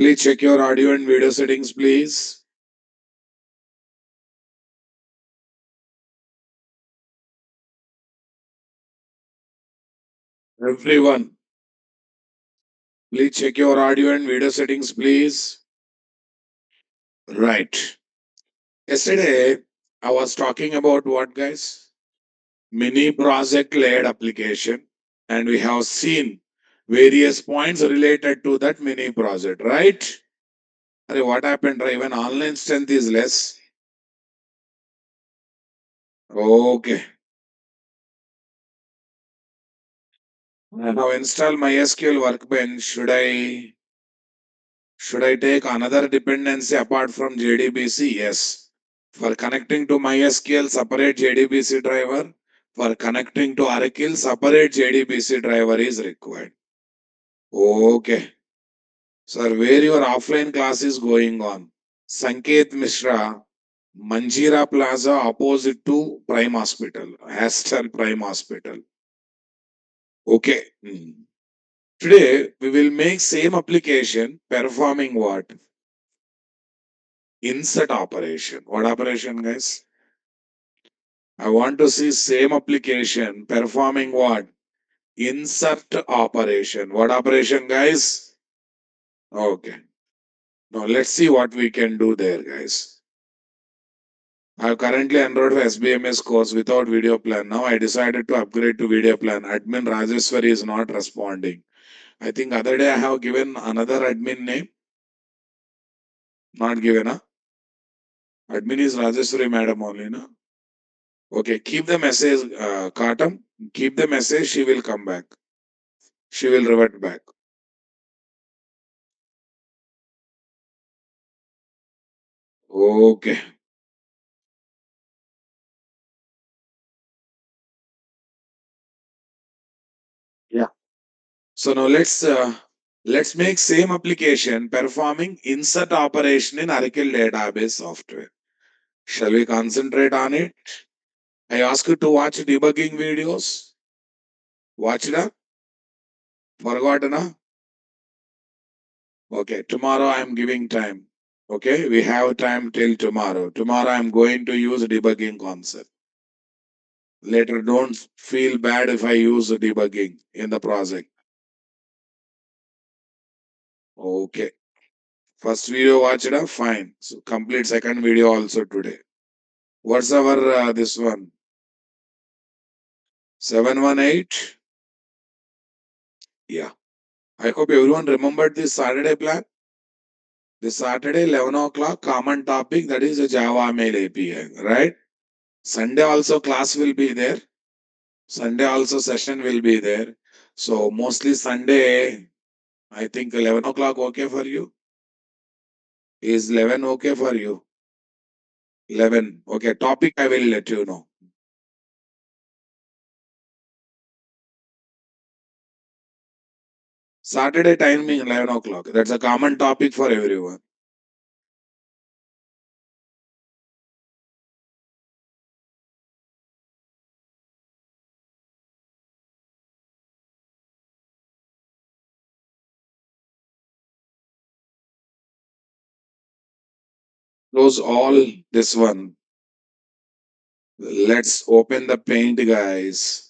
Please check your audio and video settings, please. Everyone, please check your audio and video settings, please. Right. Yesterday, I was talking about what, guys? Mini project led application, and we have seen various points related to that mini project, right? Arey, what happened? Even online strength is less. Okay. I have installed MySQL Workbench. Should I take another dependency apart from JDBC? Yes. For connecting to MySQL, separate JDBC driver. For connecting to Oracle, separate JDBC driver is required. Okay. Sir, where your offline class is going on? Sanket Mishra, Manjira Plaza, opposite to Prime Hospital, Astor Prime Hospital. Okay. Today, we will make same application performing what? Insert operation. What operation, guys? I want to see same application performing what? Insert operation. What operation, guys? Okay. Now let's see what we can do there, guys. I have currently enrolled for SBMS course without video plan. Now I decided to upgrade to video plan. Admin Rajeshwari is not responding. I think other day I have given another admin name. Not given, huh? Admin is Rajeshwari madam only, no? Okay, keep the message, Katam. Keep the message, she will come back. She will revert back. Okay. Yeah. So now let's make same application performing insert operation in Oracle database software. Shall we concentrate on it? I ask you to watch debugging videos. Watch it. Forgotten? Huh? Okay. Tomorrow I am giving time. Okay. We have time till tomorrow. Tomorrow I am going to use debugging concept. Later, don't feel bad if I use debugging in the project. Okay. First video watched up, fine. So complete second video also today. What's our this one? 718. Yeah. I hope everyone remembered this Saturday plan. This Saturday, 11 o'clock, common topic that is a Java Mail API, right? Sunday also class will be there. Sunday also session will be there. So mostly Sunday, I think 11 o'clock okay for you? Is 11 okay for you? 11. Okay, topic I will let you know. Saturday timing 11 o'clock. That's a common topic for everyone. Close all this one. Let's open the paint, guys.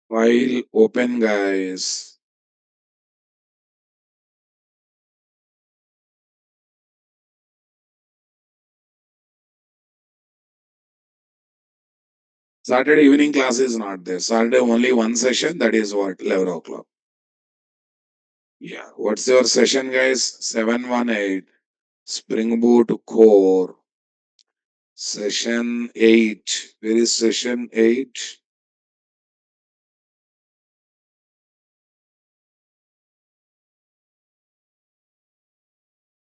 File open, guys. Saturday evening class is not there. Saturday only one session. That is what? 11 o'clock. Yeah. What's your session, guys? 718. Spring Boot Core. Session 8. Where is session 8?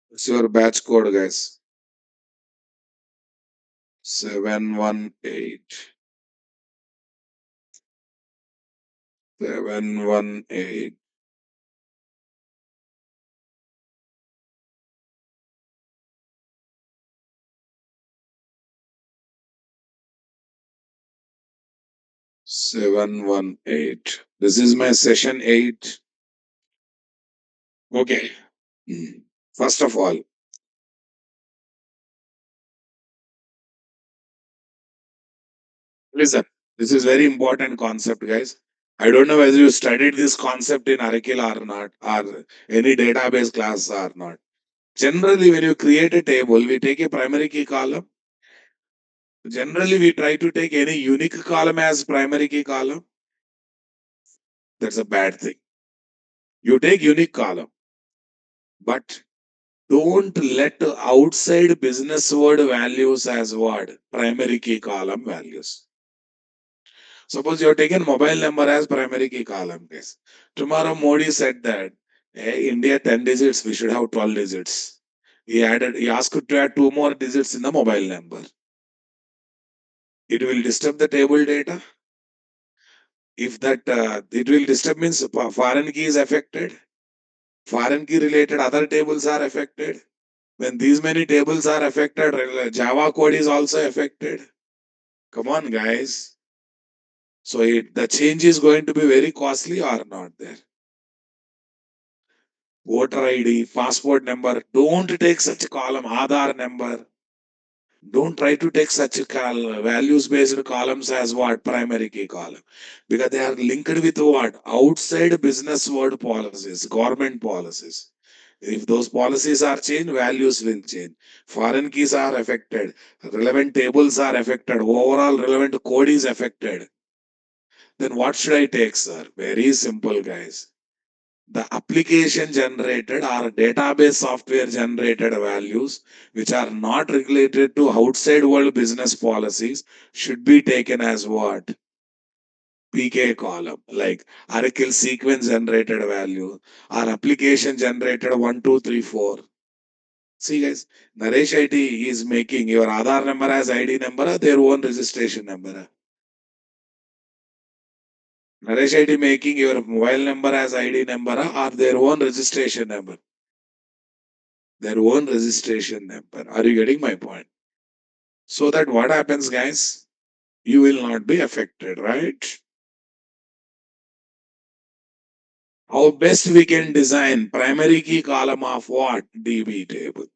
What's your batch code, guys? 718. 718. 718. This is my session 8. Okay. First of all, listen, this is very important concept, guys. I don't know whether you studied this concept in Arakil or not, or any database class or not. Generally, when you create a table, we take a primary key column. Generally, we try to take any unique column as primary key column. That's a bad thing. You take unique column, but don't let outside business word values as what? Primary key column values. Suppose you have taken mobile number as primary key column, guys. Tomorrow Modi said that, hey, India 10 digits, we should have 12 digits. He asked to add two more digits in the mobile number. It will disturb the table data. If that it will disturb means foreign key is affected. Foreign key related other tables are affected. When these many tables are affected, Java code is also affected. Come on, guys. So the change is going to be very costly or not there. Voter ID, passport number. Don't take such a column. Aadhaar number. Don't try to take such a values based columns as what primary key column, because they are linked with what outside business world policies, government policies. If those policies are changed, values will change. Foreign keys are affected. Relevant tables are affected. Overall relevant code is affected. Then what should I take, sir? Very simple, guys. The application generated or database software generated values which are not related to outside world business policies should be taken as what? PK column, like Oracle sequence generated value or application generated 1, 2, 3, 4. See, guys, Naresh IT is making your Aadhaar number as ID number or their own registration number. Naresh IT making your mobile number as ID number or their own registration number. Their own registration number. Are you getting my point? So that what happens, guys? You will not be affected, right? How best we can design primary key column of what? DB table.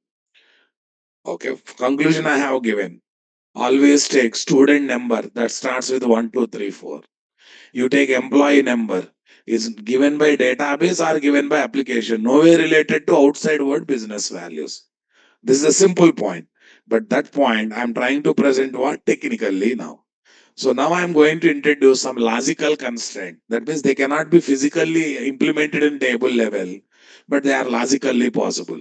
Okay, conclusion I have given. Always take student number that starts with 1, 2, 3, 4. You take employee number is given by database or given by application, nowhere related to outside world business values. This is a simple point, but that point I'm trying to present what technically now. So now I'm going to introduce some logical constraint. That means they cannot be physically implemented in table level, but they are logically possible.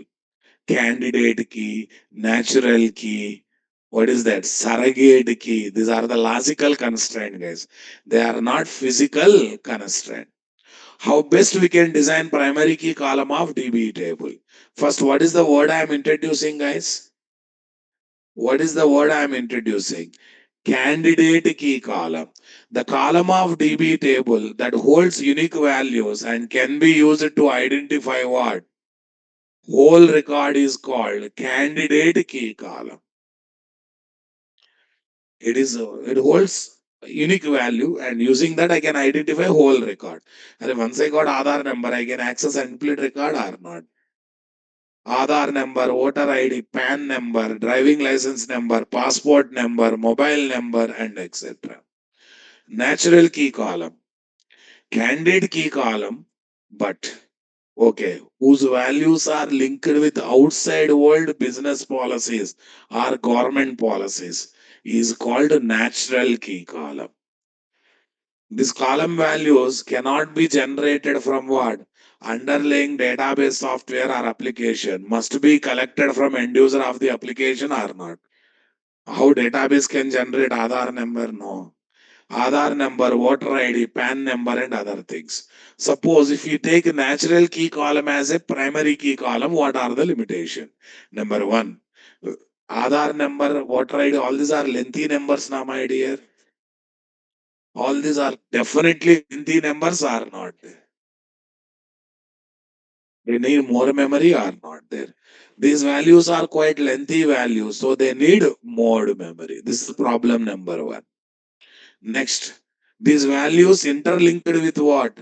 Candidate key, natural key, what is that? Surrogate key. These are the logical constraint, guys. They are not physical constraint. How best we can design primary key column of DB table? First, what is the word I am introducing, guys? What is the word I am introducing? Candidate key column. The column of DB table that holds unique values and can be used to identify what? Whole record is called candidate key column. It holds unique value, and using that I can identify whole record. And once I got Aadhaar number, I can access complete record or not. Aadhaar number, voter ID, PAN number, driving license number, passport number, mobile number, and etc. Natural key column, candidate key column, but okay, whose values are linked with outside world business policies or government policies is called natural key column. These column values cannot be generated from what? Underlying database software or application must be collected from end user of the application or not. How database can generate Aadhaar number? No. Aadhaar number, voter ID, PAN number, and other things. Suppose if you take a natural key column as a primary key column, what are the limitation? Number one, Aadhaar number, voter ID, all these are lengthy numbers now, my dear. All these are definitely lengthy numbers are not there. They need more memory or not there. These values are quite lengthy values, so they need more memory. This is problem number one. Next, These values interlinked with what?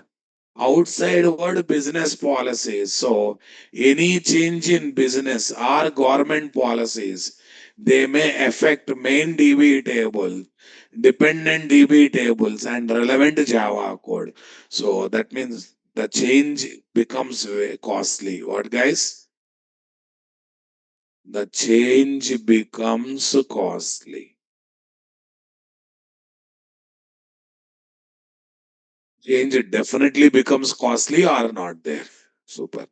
Outside world business policies. So any change in business or government policies, they may affect main DB table, dependent DB tables, and relevant Java code. So that means the change becomes very costly. What guys? The change becomes costly. Change definitely becomes costly or not there. Super.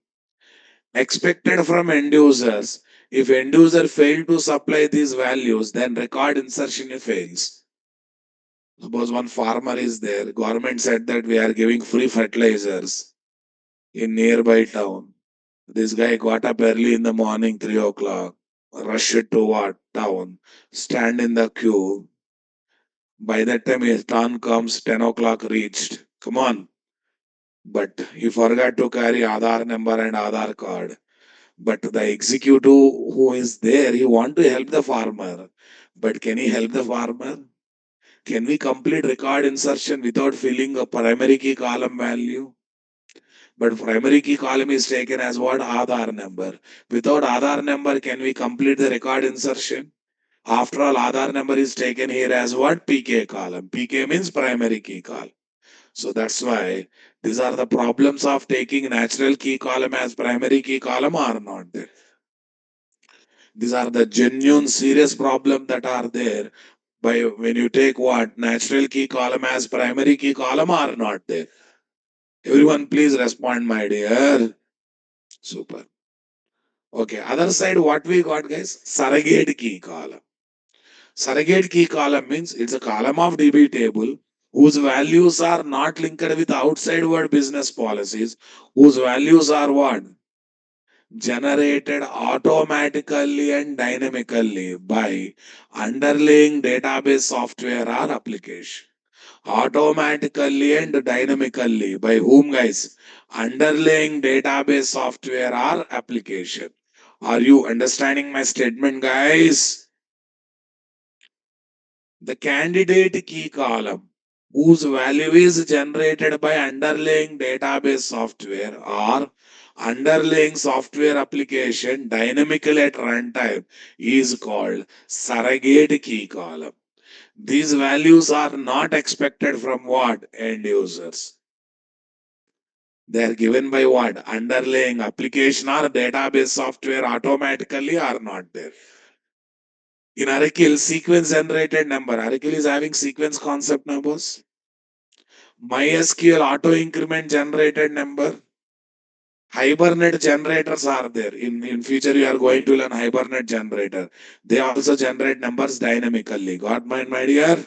Expected from end users. If end user fail to supply these values, then record insertion fails. Suppose one farmer is there, government said that we are giving free fertilizers in nearby town. This guy got up early in the morning, 3 o'clock, rushed to what town, stand in the queue. By that time his turn comes, 10 o'clock reached. Come on. But he forgot to carry Aadhaar number and Aadhaar card. But the executive who is there, he want to help the farmer. But can he help the farmer? Can we complete record insertion without filling a primary key column value? But primary key column is taken as what? Aadhaar number. Without Aadhaar number, can we complete the record insertion? After all, Aadhaar number is taken here as what? PK column. PK means primary key column. So that's why these are the problems of taking natural key column as primary key column or not there. These are the genuine serious problem that are there by when you take what natural key column as primary key column are not there. Everyone please respond, my dear. Super. Okay, other side what we got guys? Surrogate key column. Surrogate key column means it's a column of DB table whose values are not linked with outside world business policies, whose values are what? Generated automatically and dynamically by underlying database software or application. Automatically and dynamically by whom guys? Underlying database software or application. Are you understanding my statement guys? The candidate key column whose value is generated by underlying database software or underlying software application dynamically at runtime is called surrogate key column. These values are not expected from what? End users. They are given by what? Underlying application or database software automatically or not there. In Oracle, sequence generated number. Oracle is having sequence concept numbers. MySQL auto increment generated number. Hibernate generators are there. In future, you are going to learn Hibernate generator. They also generate numbers dynamically. Got my dear?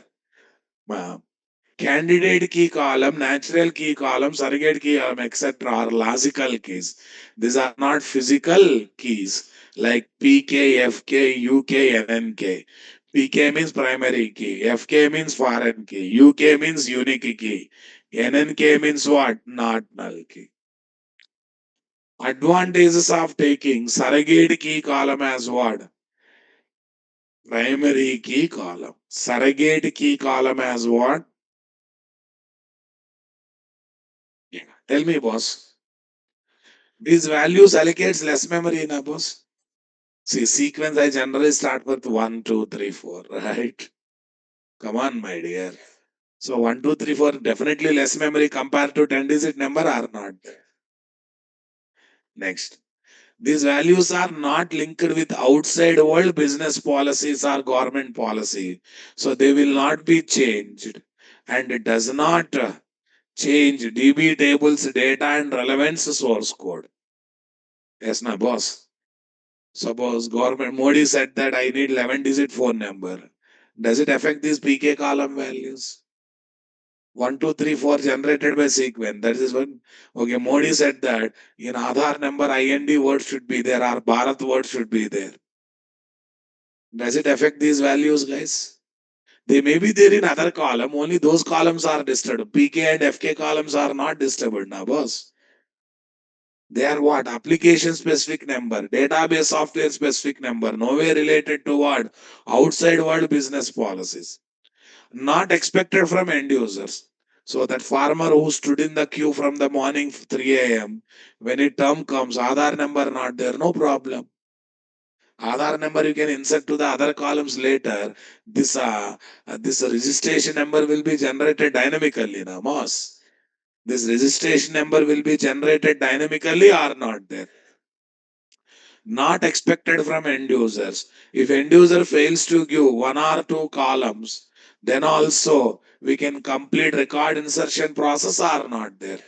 Candidate key column, natural key column, surrogate key column, etc. are logical keys. These are not physical keys like PK, FK, UK, NNK. PK means primary key, FK means foreign key, UK means unique key, NNK means what? Not null key. Advantages of taking surrogate key column as what? Primary key column. Surrogate key column as what? Yeah. Tell me, boss. These values allocates less memory in a boss. See, sequence I generally start with 1, 2, 3, 4, right? Come on, my dear. So 1, 2, 3, 4 definitely less memory compared to 10-digit number or not. Next. These values are not linked with outside world business policies or government policy. So they will not be changed. And it does not change DB tables data and relevance source code. Yes, na boss. Suppose government Modi said that I need 11-digit phone number. Does it affect these PK column values? 1, 2, 3, 4 generated by sequence. That is one. Okay, Modi said that in Aadhaar number IND word should be there or Bharat word should be there. Does it affect these values, guys? They may be there in other column, only those columns are disturbed. PK and FK columns are not disturbed now, boss. They are what? Application specific number, database software specific number, nowhere related to what? Outside world business policies. Not expected from end users. So that farmer who stood in the queue from the morning 3 a.m., when it term comes, Aadhaar number not there, no problem. Aadhaar number you can insert to the other columns later. This registration number will be generated dynamically, na Moss. This registration number will be generated dynamically or not there. Not expected from end users. If end user fails to give one or two columns, then also we can complete record insertion process or not there.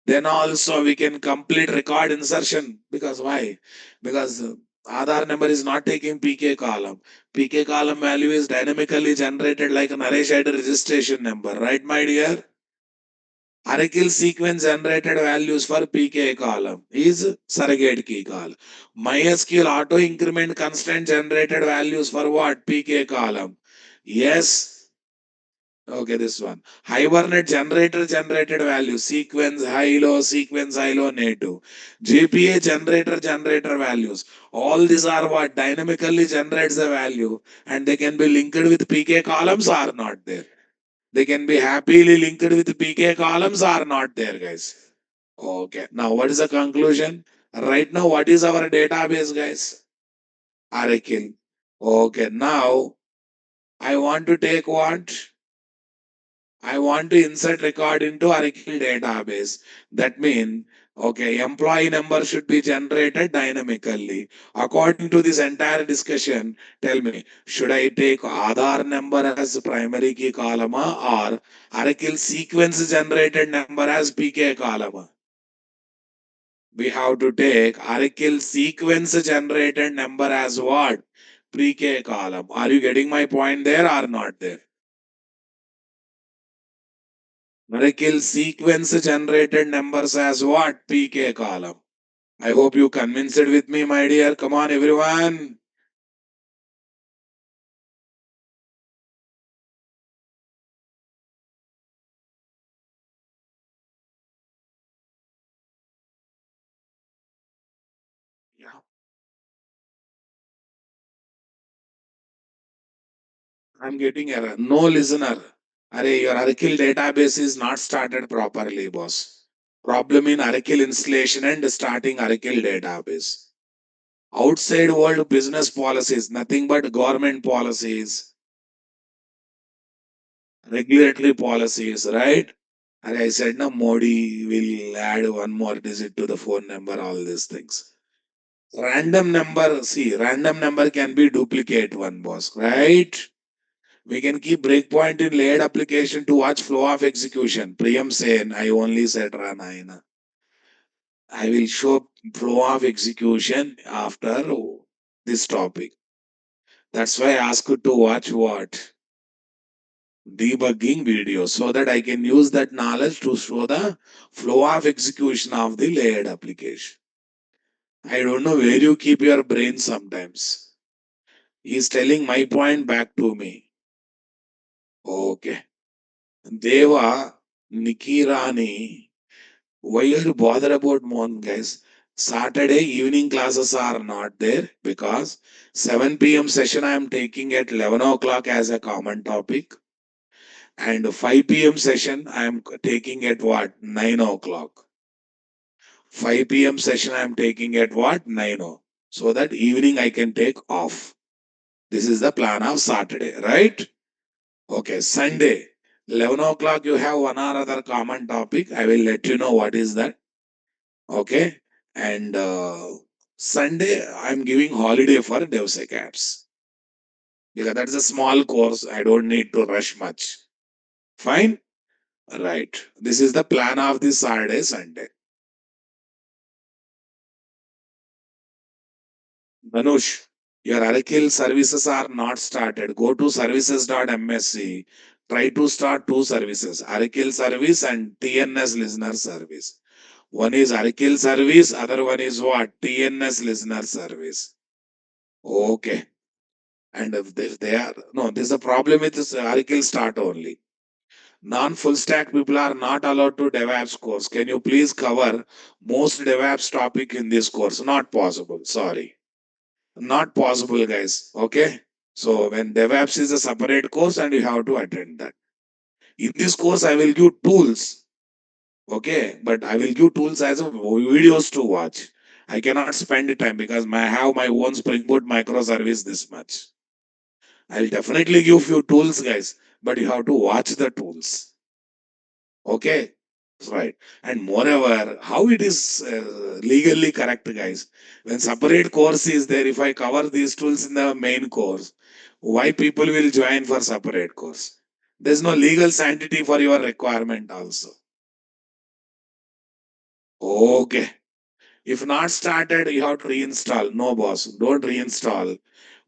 Then also we can complete record insertion. Because why? Because Aadhaar number is not taking PK column. PK column value is dynamically generated like an array shared registration number. Right, my dear? Oracle sequence generated values for PK column is surrogate key call. MySQL auto increment constant generated values for what? PK column. Yes. Okay, this one. Hibernate generated value. Sequence high low native. GPA generator values. All these are what? Dynamically generates the value and they can be linked with PK columns or not there. They can be happily linked with PK columns or not there, guys. Okay. Now, what is the conclusion? Right now, what is our database, guys? Oracle. Okay. Now, I want to take what? I want to insert record into Oracle database. That means, okay, employee number should be generated dynamically. According to this entire discussion, tell me, should I take Aadhaar number as primary key column or Oracle sequence generated number as PK column? We have to take Oracle sequence generated number as what? PK column. Are you getting my point there or not there? Oracle sequence generated numbers as what? PK column. I hope you convinced with me, my dear. Come on, everyone. Yeah, I'm getting error. No listener. Array, your Oracle database is not started properly, boss. Problem in Oracle installation and starting Oracle database. Outside world business policies, nothing but government policies, regulatory policies, right? And I said, no, Modi will add one more digit to the phone number, all these things. Random number, see, random number can be duplicate one, boss, right? We can keep breakpoint in layered application to watch flow of execution. Priyam Sen, I only said Ranayana. I will show flow of execution after this topic. That's why I asked you to watch what? Debugging video so that I can use that knowledge to show the flow of execution of the layered application. I don't know where you keep your brain sometimes. He's telling my point back to me. Okay. Deva, Nikirani, why are you bothered about Mon, guys? Saturday evening classes are not there because 7 p.m. session I am taking at 11 o'clock as a common topic. And 5 p.m. session I am taking at what? 9 o'clock. 5 p.m. session I am taking at what? 9 o'clock. So that evening I can take off. This is the plan of Saturday, right? Okay, Sunday, 11 o'clock, you have one or other common topic. I will let you know what is that. Okay, and Sunday, I'm giving holiday for DevSecApps because that's a small course. I don't need to rush much. Fine? Right. This is the plan of this Saturday, Sunday. Manush, your Oracle services are not started. Go to services.msc. Try to start two services, Oracle service and TNS listener service. One is Oracle service, other one is what? TNS listener service. Okay. And if they are, no, there's a problem with this Oracle start only. Non-full stack people are not allowed to DevOps course. Can you please cover most DevOps topic in this course? Not possible. Sorry. Not possible, guys. Okay. So when DevOps is a separate course and you have to attend that. In this course, I will give tools. Okay, but I will give tools as a videos to watch. I cannot spend the time because I have my own Spring Boot microservice this much. I'll definitely give few tools, guys, but you have to watch the tools. Okay, right. And moreover, how it is legally correct, guys. When separate course is there, if I cover these tools in the main course, why people will join for separate course? There's no legal sanctity for your requirement also. Okay. If not started, you have to reinstall. No, boss, don't reinstall.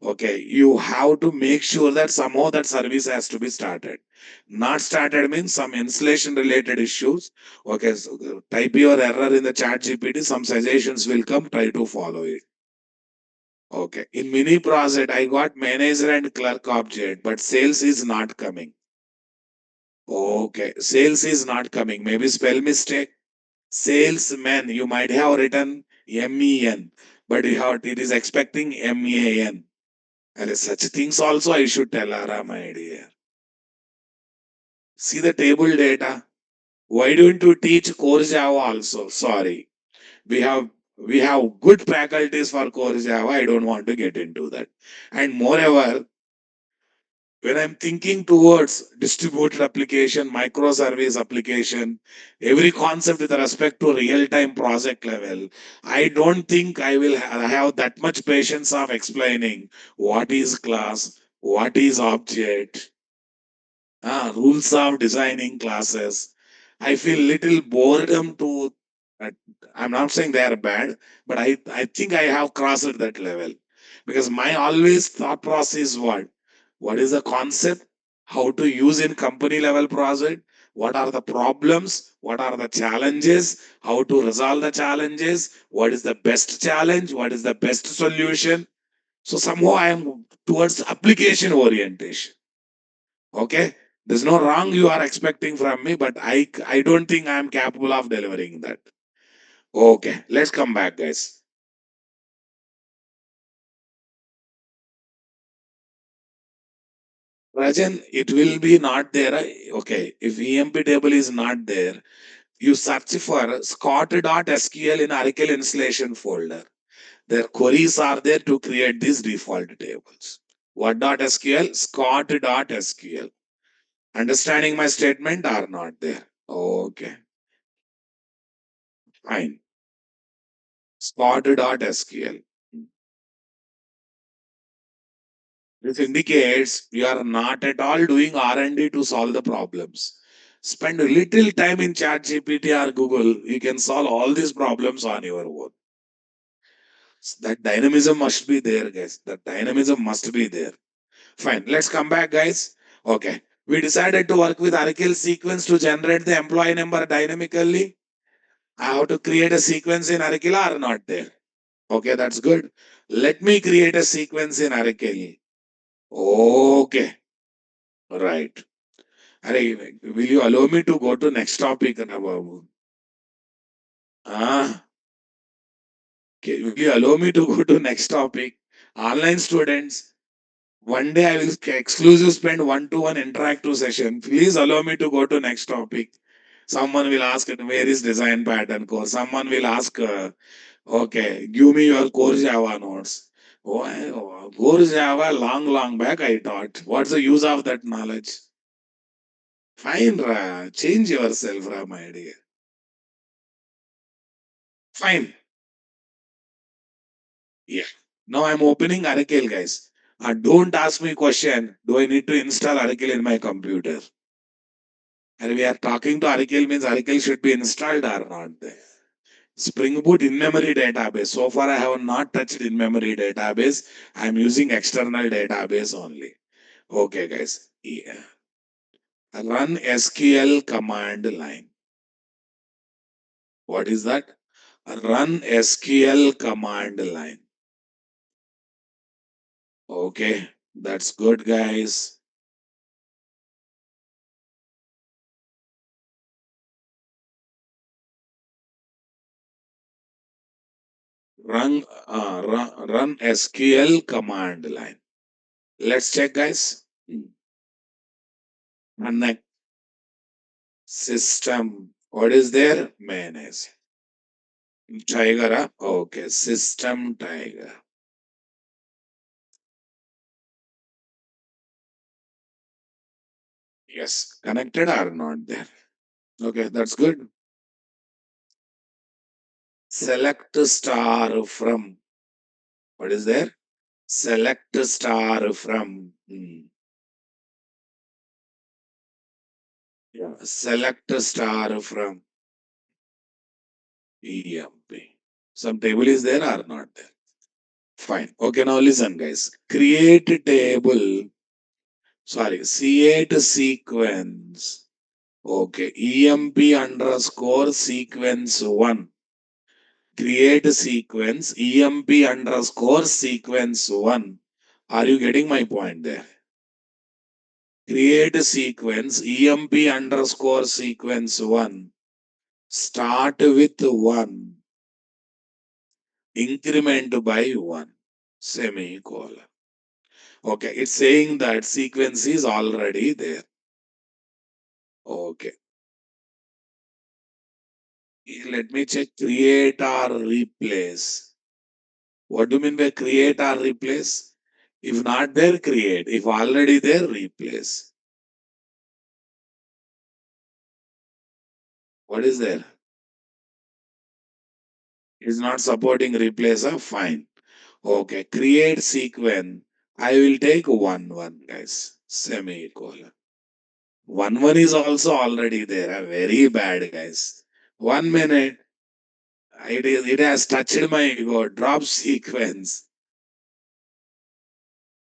Okay, you have to make sure that somehow that service has to be started. Not started means some installation related issues. Okay, so type your error in the chat GPT. Some suggestions will come. Try to follow it. Okay, in mini project, I got manager and clerk object, but sales is not coming. Okay, sales is not coming. Maybe spell mistake. Salesman, you might have written MEN, but you have, it is expecting MAN. And such things also I should tell Ara, my dear. See the table data. Why don't you teach core Java also? Sorry. We have we have good faculties for core Java. I don't want to get into that. And moreover, when I'm thinking towards distributed application, microservice application, every concept with respect to real-time project level, I don't think I will have that much patience of explaining what is class, what is object, rules of designing classes. I feel little boredom to. uh, I'm not saying they are bad, but I think I have crossed that level because my always thought process is what is the concept, how to use in company level project, what are the problems, what are the challenges, how to resolve the challenges, what is the best challenge, what is the best solution. So somehow I am towards application orientation. Okay, there's no wrong you are expecting from me, but I don't think I am capable of delivering that. Okay, let's come back, guys. Rajan, it will be not there. Okay, if EMP table is not there, you search for scott.sql in Oracle installation folder. Their queries are there to create these default tables. What .sql? Scott.sql. Understanding my statement or not there? Okay, fine. Scott.sql. This indicates you are not at all doing R&D to solve the problems. Spend a little time in ChatGPT or Google. You can solve all these problems on your own. That dynamism must be there, guys. That dynamism must be there. Fine. Let's come back, guys. Okay. We decided to work with Oracle sequence to generate the employee number dynamically. I have to create a sequence in Oracle or not there. Okay, that's good. Let me create a sequence in Oracle. Okay. Right. Arey, will you allow me to go to next topic, Babu? Ah, okay. Will you allow me to go to next topic? Online students. One day I will exclusive spend one-to-one interactive session. Please allow me to go to next topic. Someone will ask, where is design pattern course? Someone will ask, okay, give me your core Java notes. Core Java long back I taught. What's the use of that knowledge? Fine, change yourself, my dear. Fine. Yeah. Now I'm opening Oracle, guys. Don't ask me question. Do I need to install Oracle in my computer? And we are talking to Oracle means Oracle should be installed or not there. Spring Boot in-memory database. So far I have not touched in-memory database. I'm using external database only. Okay, guys. Yeah. Run SQL command line. What is that? Run SQL command line. Okay, that's good, guys. Run SQL command line. Let's check, guys. Connect system. What is there? Mayonnaise. Tiger. Okay. System tiger. Yes. Connected or not there? Okay. That's good. Select star from. What is there? Select star from. Yeah. Select star from EMP. Some table is there or not there? Fine. Okay. Now listen, guys. Create table. Sorry. Create sequence. Okay. EMP underscore sequence 1. Create sequence EMP underscore sequence 1. Are you getting my point there? Create sequence EMP underscore sequence 1. Start with 1. Increment by 1. Semicolon. Okay. It's saying that sequence is already there. Okay. Let me check create or replace. What do you mean by create or replace? If not there, create. If already there, replace. What is there? Is not supporting replacer? Fine. Okay. Create sequence. I will take 1 1, guys. Semicolon. 1 1 is also already there. Very bad, guys. 1 minute. It has touched my ego. Drop sequence.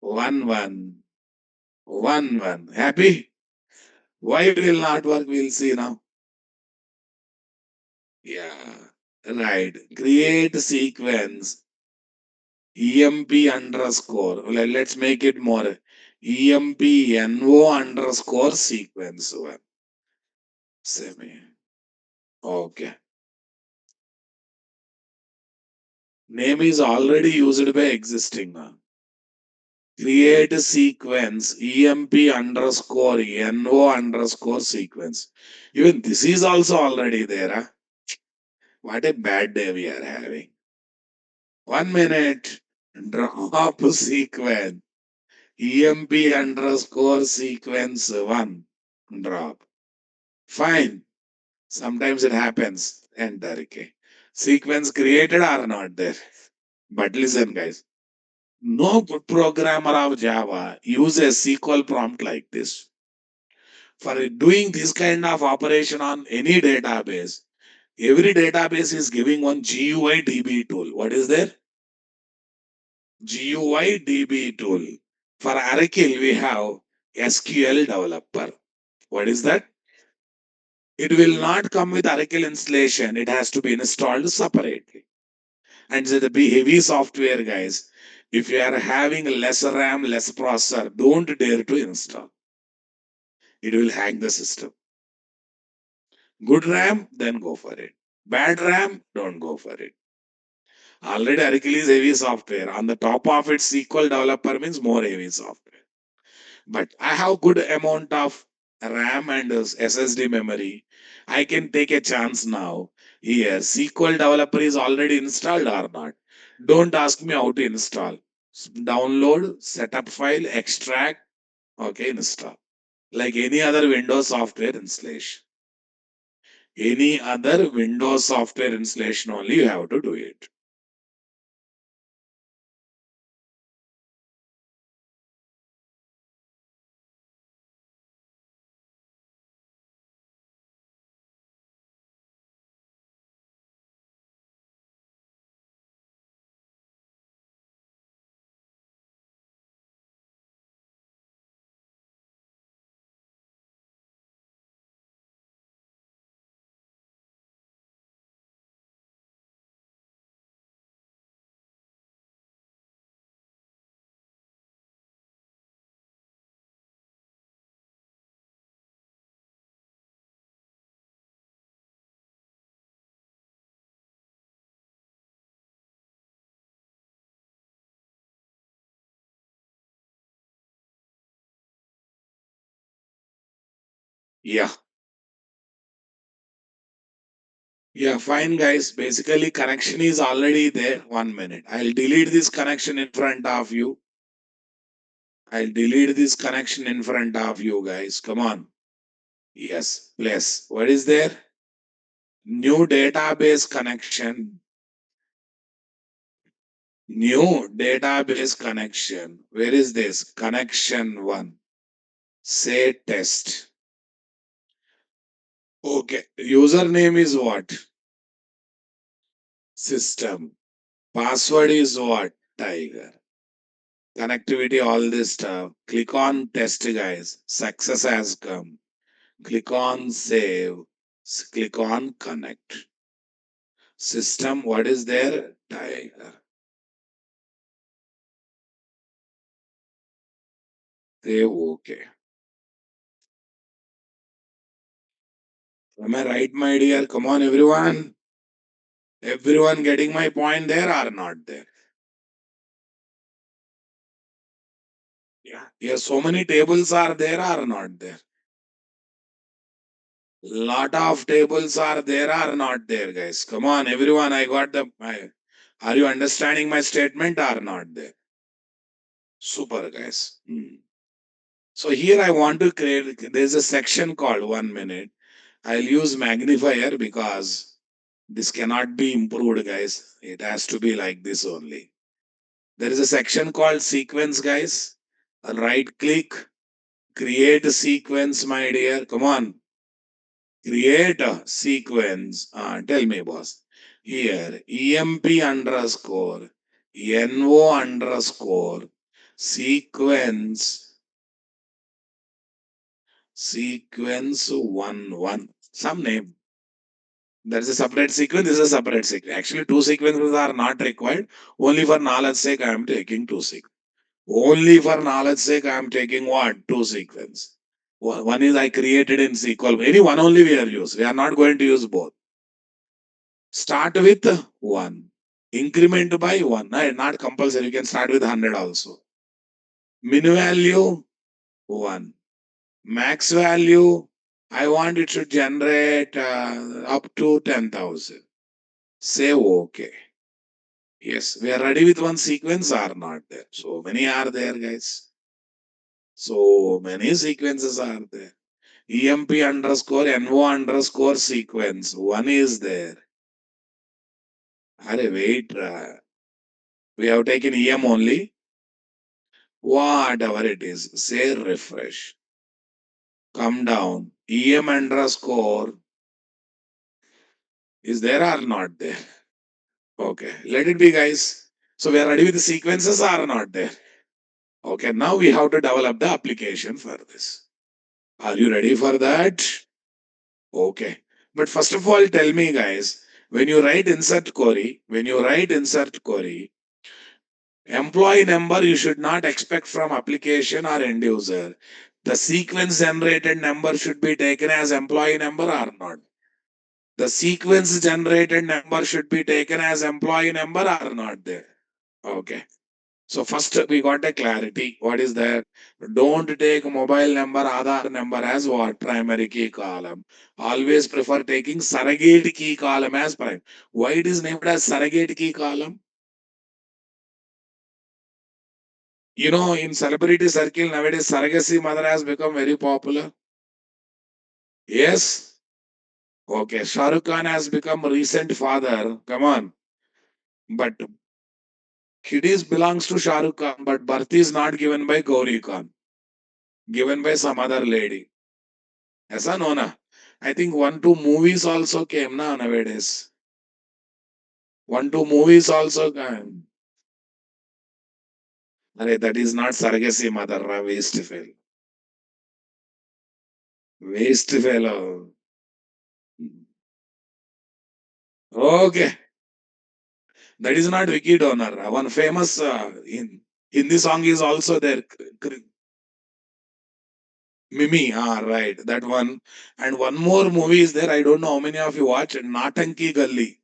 1 1. 1 1. Happy? Why will not work? We'll see now. Yeah. Right. Create sequence. EMP underscore. Let's make it more. EMP NO underscore sequence 1. Semi. Okay. Name is already used by existing now. Create a sequence EMP underscore NO underscore sequence. Even this is also already there. Huh? What a bad day we are having. 1 minute. Drop sequence. EMP underscore sequence 1. Drop. Fine. Sometimes it happens. Enter. Okay. Sequence created or not there. But listen, guys. No good programmer of Java uses SQL prompt like this. For doing this kind of operation on any database, every database is giving one GUI DB tool. What is there? GUI DB tool. For Oracle, we have SQL developer. What is that? It will not come with Oracle installation. It has to be installed separately. And the heavy software, guys, if you are having less RAM, less processor, don't dare to install. It will hang the system. Good RAM, then go for it. Bad RAM, don't go for it. Already Oracle is heavy software. On the top of it, SQL developer means more heavy software. But I have good amount of RAM and SSD memory. I can take a chance now. Here, SQL developer is already installed or not. Don't ask me how to install. Download, setup file, extract, okay, install. Like any other Windows software installation. Any other Windows software installation only you have to do it. Yeah. Yeah, fine, guys. Basically, connection is already there. 1 minute. I'll delete this connection in front of you. I'll delete this connection in front of you, guys. Come on. Yes, please. What is there? New database connection. New database connection. Where is this? Connection one. Say test. Okay. Username is what? System. Password is what? Tiger. Connectivity, all this stuff. Click on test, guys. Success has come. Click on save. Click on connect. System, what is there? Tiger. Save, okay. Am I right, my dear? Come on, everyone. Everyone getting my point there or not there? Yeah. Yes, so many tables are there or not there? Lot of tables are there or not there, guys? Come on, everyone. I got the. Are you understanding my statement or not there? Super, guys. So here I want to create. There's a section called 1 minute. I'll use magnifier because this cannot be improved, guys. It has to be like this only. There is a section called sequence, guys. Right click, create a sequence, my dear. Come on, create a sequence. Tell me, boss. Here, EMP underscore, NO underscore, sequence 1 1. Some name. There is a separate sequence, this is a separate sequence. Actually, two sequences are not required. Only for knowledge sake, I am taking two sequences. Only for knowledge sake, I am taking what? Two sequence. One is I created in SQL. Any one only we are using. We are not going to use both. Start with 1. Increment by 1. No, not compulsory. You can start with 100 also. Min value 1. Max value, I want it to generate up to 10,000. Say okay. Yes, we are ready with one sequence or not there. So many are there, guys. So many sequences are there. EMP underscore NO underscore sequence. One is there. Arey, wait. We have taken EM only. Whatever it is, say refresh. Come down. EM underscore is there or not there? Okay, let it be, guys. So we are ready with the sequences or not there? Okay, now we have to develop the application for this. Are you ready for that? Okay. But first of all, tell me, guys, when you write insert query, employee number you should not expect from application or end user. The sequence generated number should be taken as employee number or not. The sequence generated number should be taken as employee number or not there. Okay. So first we got a clarity. What is that? Don't take mobile number, Aadhaar number as what? Primary key column. Always prefer taking surrogate key column as prime. Why it is named as surrogate key column? You know, in celebrity circle nowadays, surrogacy mother has become very popular. Yes. Okay. Shah Rukh Khan has become recent father. Come on. But kiddies belongs to Shah Rukh Khan, but birth is not given by Gauri Khan. Given by some other lady. ऐसा no na. I think 1 2 movies also came na nowadays. 1 2 movies also came. Arey, that is not surrogacy mother, waste fellow. Waste fellow. Okay, that is not Vicky Donor. One famous in Hindi song is also there. Mimi, right, that one. And one more movie is there. I don't know how many of you watched Natanki Gully.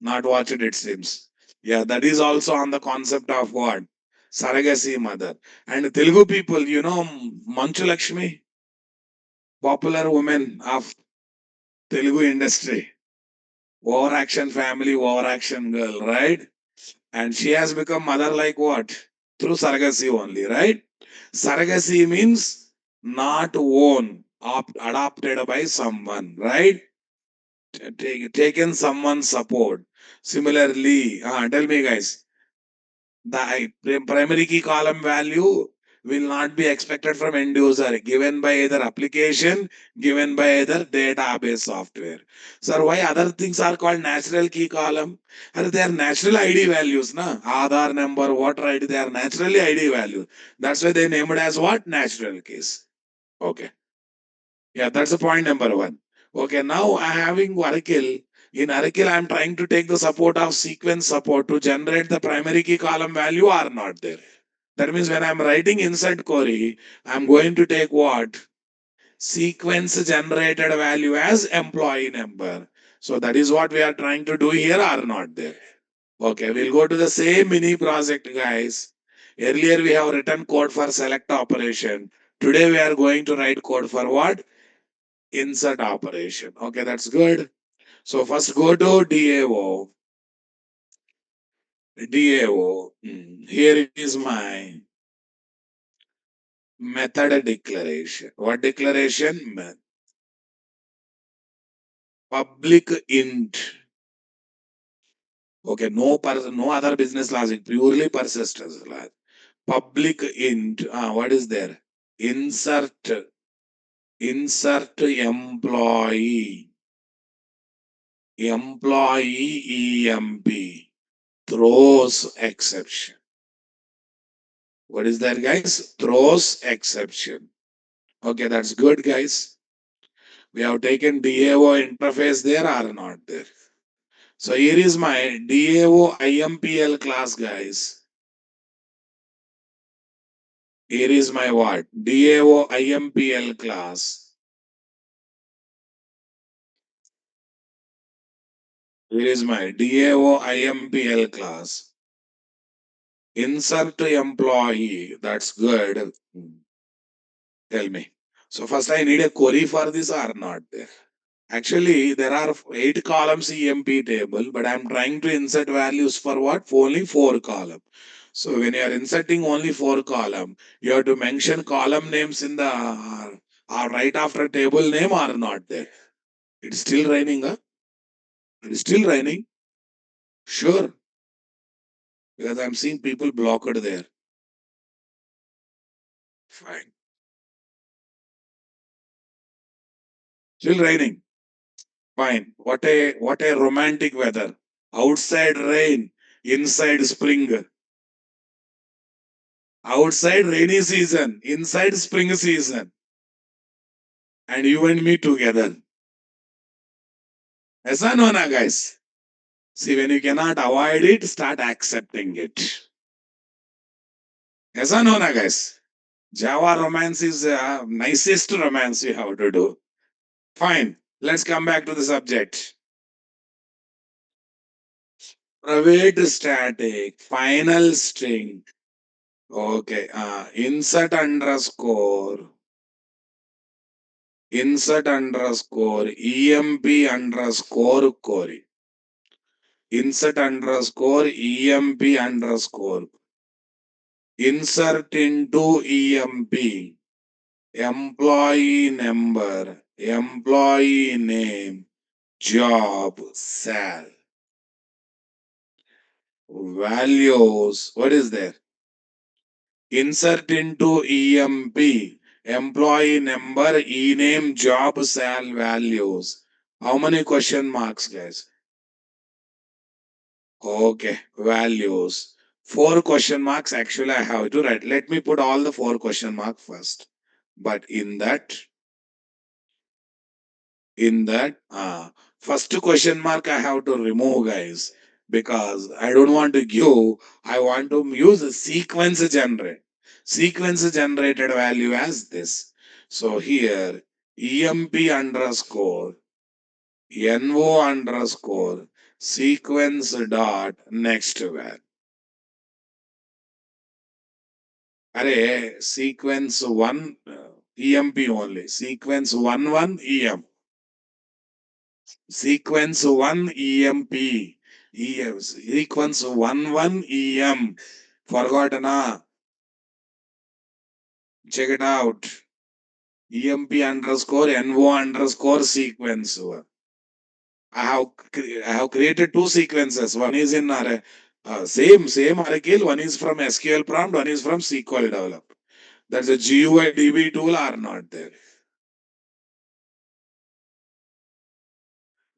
Not watched it seems. Yeah, that is also on the concept of what? Surrogacy mother. And Telugu people, you know Manchu Lakshmi? Popular woman of Telugu industry. Overaction family, overaction girl, right? And she has become mother like what? Through surrogacy only, right? Surrogacy means not own, adopted by someone, right? Taken someone's support. Similarly, tell me guys, the primary key column value will not be expected from end user, given by either application, given by either database software. Sir, why other things are called natural key column? They are natural ID values, na? Aadhaar number, voter ID, they are naturally ID values. That's why they named it as what? Natural keys. Okay. Yeah, that's the point number one. Okay, now I having Oracle. In Oracle, I'm trying to take the support of sequence support to generate the primary key column value are not there. That means when I'm writing insert query, I'm going to take what? Sequence generated value as employee number. So that is what we are trying to do here are not there. Okay, we'll go to the same mini project, guys. Earlier we have written code for select operation. Today we are going to write code for what? Insert operation. Okay, that's good. So first go to DAO. DAO. Here is my method declaration. What declaration? Public int. Okay, no other business logic, purely persistence logic. Public int. What is there? Insert. Insert employee. Employee EMP. Throws exception. What is that, guys? Throws exception. Okay, that's good, guys. We have taken DAO interface there or not there. So here is my DAO IMPL class, guys. Here is my what? DAO IMPL class. Here is my DAO IMPL class. Insert employee. That's good. Tell me. So first I need a query for this or not there. Actually, there are 8 columns EMP table, but I'm trying to insert values for what? Only 4 column. So when you are inserting only 4 column, you have to mention column names in the or right after table name or not there. It's still raining, huh? It's still raining. Sure, because I'm seeing people blocked there. Fine. Still raining. Fine. What a romantic weather. Outside rain, inside spring. Outside rainy season, inside spring season, and you and me together. Yes or no, na, guys? See, when you cannot avoid it, start accepting it. Yes or no, na, guys? Java romance is the nicest romance you have to do. Fine. Let's come back to the subject. Private static, final string. Okay. Insert underscore EMP underscore query. Insert underscore EMP underscore. Insert into EMP. Employee number. Employee name. Job. Sal. Values. What is there? Insert into EMP. Employee number. E name. Job. Sal. Values. How many question marks, guys? Okay, values. 4 question marks. Actually, I have to write. Let me put all the 4 question mark first. But in that, first question mark I have to remove, guys, because I don't want to give. I want to use a sequence generate. Sequence generated value as this. So here, EMP underscore NO underscore sequence dot next value. Array sequence 1 EMP only. Sequence 1 EM. Sequence 1 EMP. EM. Sequence 1 EM. Forgotten, ah? Check it out. EMP underscore NO underscore sequence. I have created two sequences. One is in same Oracle. One is from SQL prompt. One is from SQL develop. That's a GUI DB tool are not there.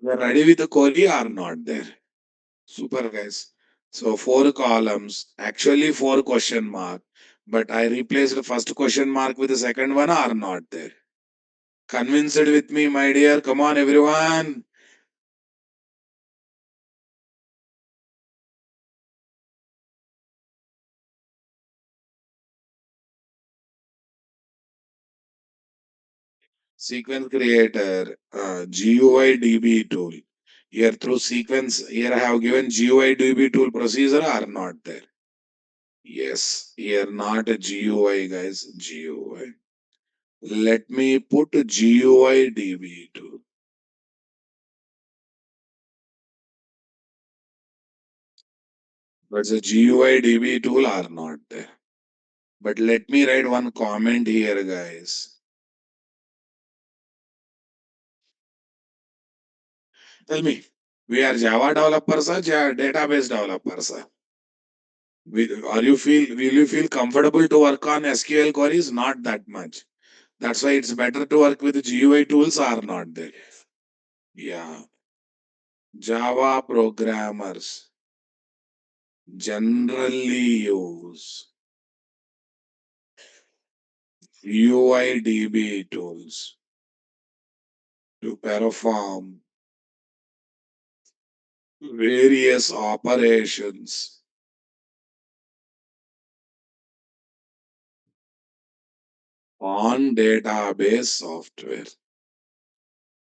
We are ready with the query are not there. Super guys. So four columns, actually four question mark, but I replaced the first question mark with the second one are not there. Convinced with me, my dear. Come on, everyone. Sequence creator, GUI DB tool. Here through sequence, here I have given GUI DB tool procedure are not there. Yes, here not a GUI guys, GUI. Let me put GUI DB tool. But the GUI DB tool are not there. But let me write one comment here guys. Tell me, we are Java developers or database developers? Will you feel comfortable to work on SQL queries? Not that much. That's why it's better to work with GUI tools are not there. Yeah. Java programmers generally use UIDB tools to perform various operations on database software.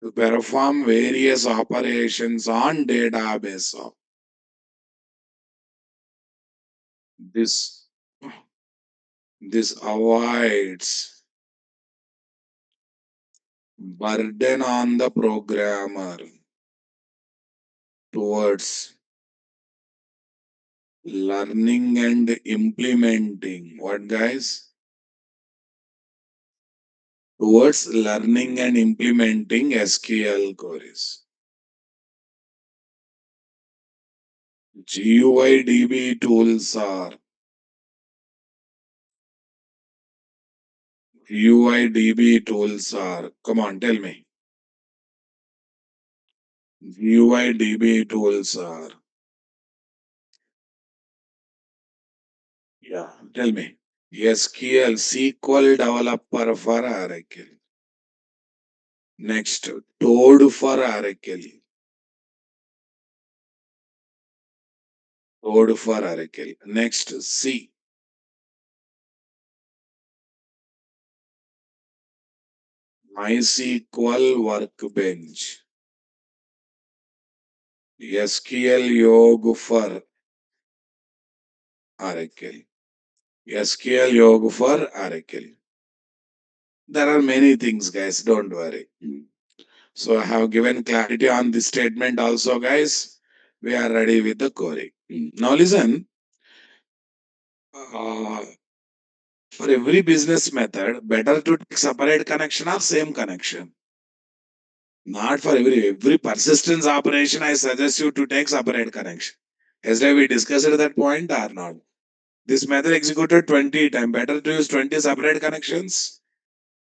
To perform various operations on database software. This this avoids burden on the programmer towards learning and implementing what guys, towards learning and implementing SQL queries. GUIDB tools are UIDB tools are, come on, tell me. UIDB tools are, yeah, tell me. SQL developer for Oracle. Next, Toad for Oracle. Toad for Oracle. Next, C. MySQL Workbench. SQL Yog for Oracle. SQL Yog for Oracle. There are many things, guys. Don't worry. So I have given clarity on this statement also, guys. We are ready with the query. Now listen. Uh, for every business method, better to take separate connection or same connection. Not for every persistence operation. I suggest you to take separate connection. Yesterday we discussed that point or not. This method executed 20 times. Better to use 20 separate connections.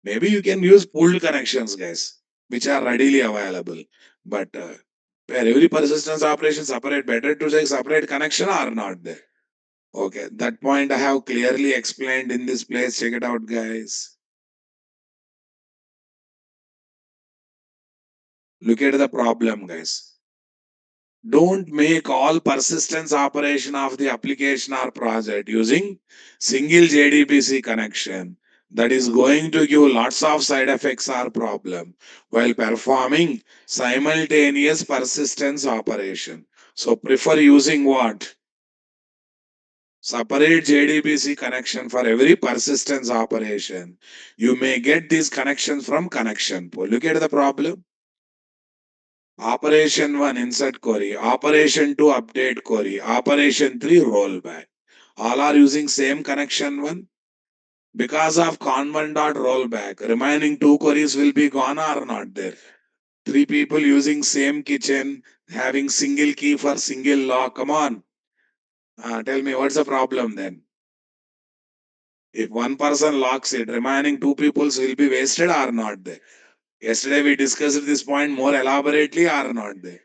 Maybe you can use pooled connections, guys, which are readily available. But where every persistence operation separate, better to take separate connection or not there. Okay, that point I have clearly explained in this place. Check it out, guys. Look at the problem, guys. Don't make all persistence operation of the application or project using single JDBC connection. That is going to give lots of side effects or problem while performing simultaneous persistence operation. So prefer using what? separate JDBC connection for every persistence operation. You may get these connections from connection pool. Look at the problem. Operation 1 insert query, operation 2 update query, operation 3 rollback. All are using same connection 1. Because of con1 dot rollback, remaining 2 queries will be gone or not there. 3 people using same kitchen, having single key for single lock. Come on. Tell me what's the problem then? If one person locks it, remaining 2 peoples will be wasted or not there. Yesterday we discussed this point more elaborately or not there.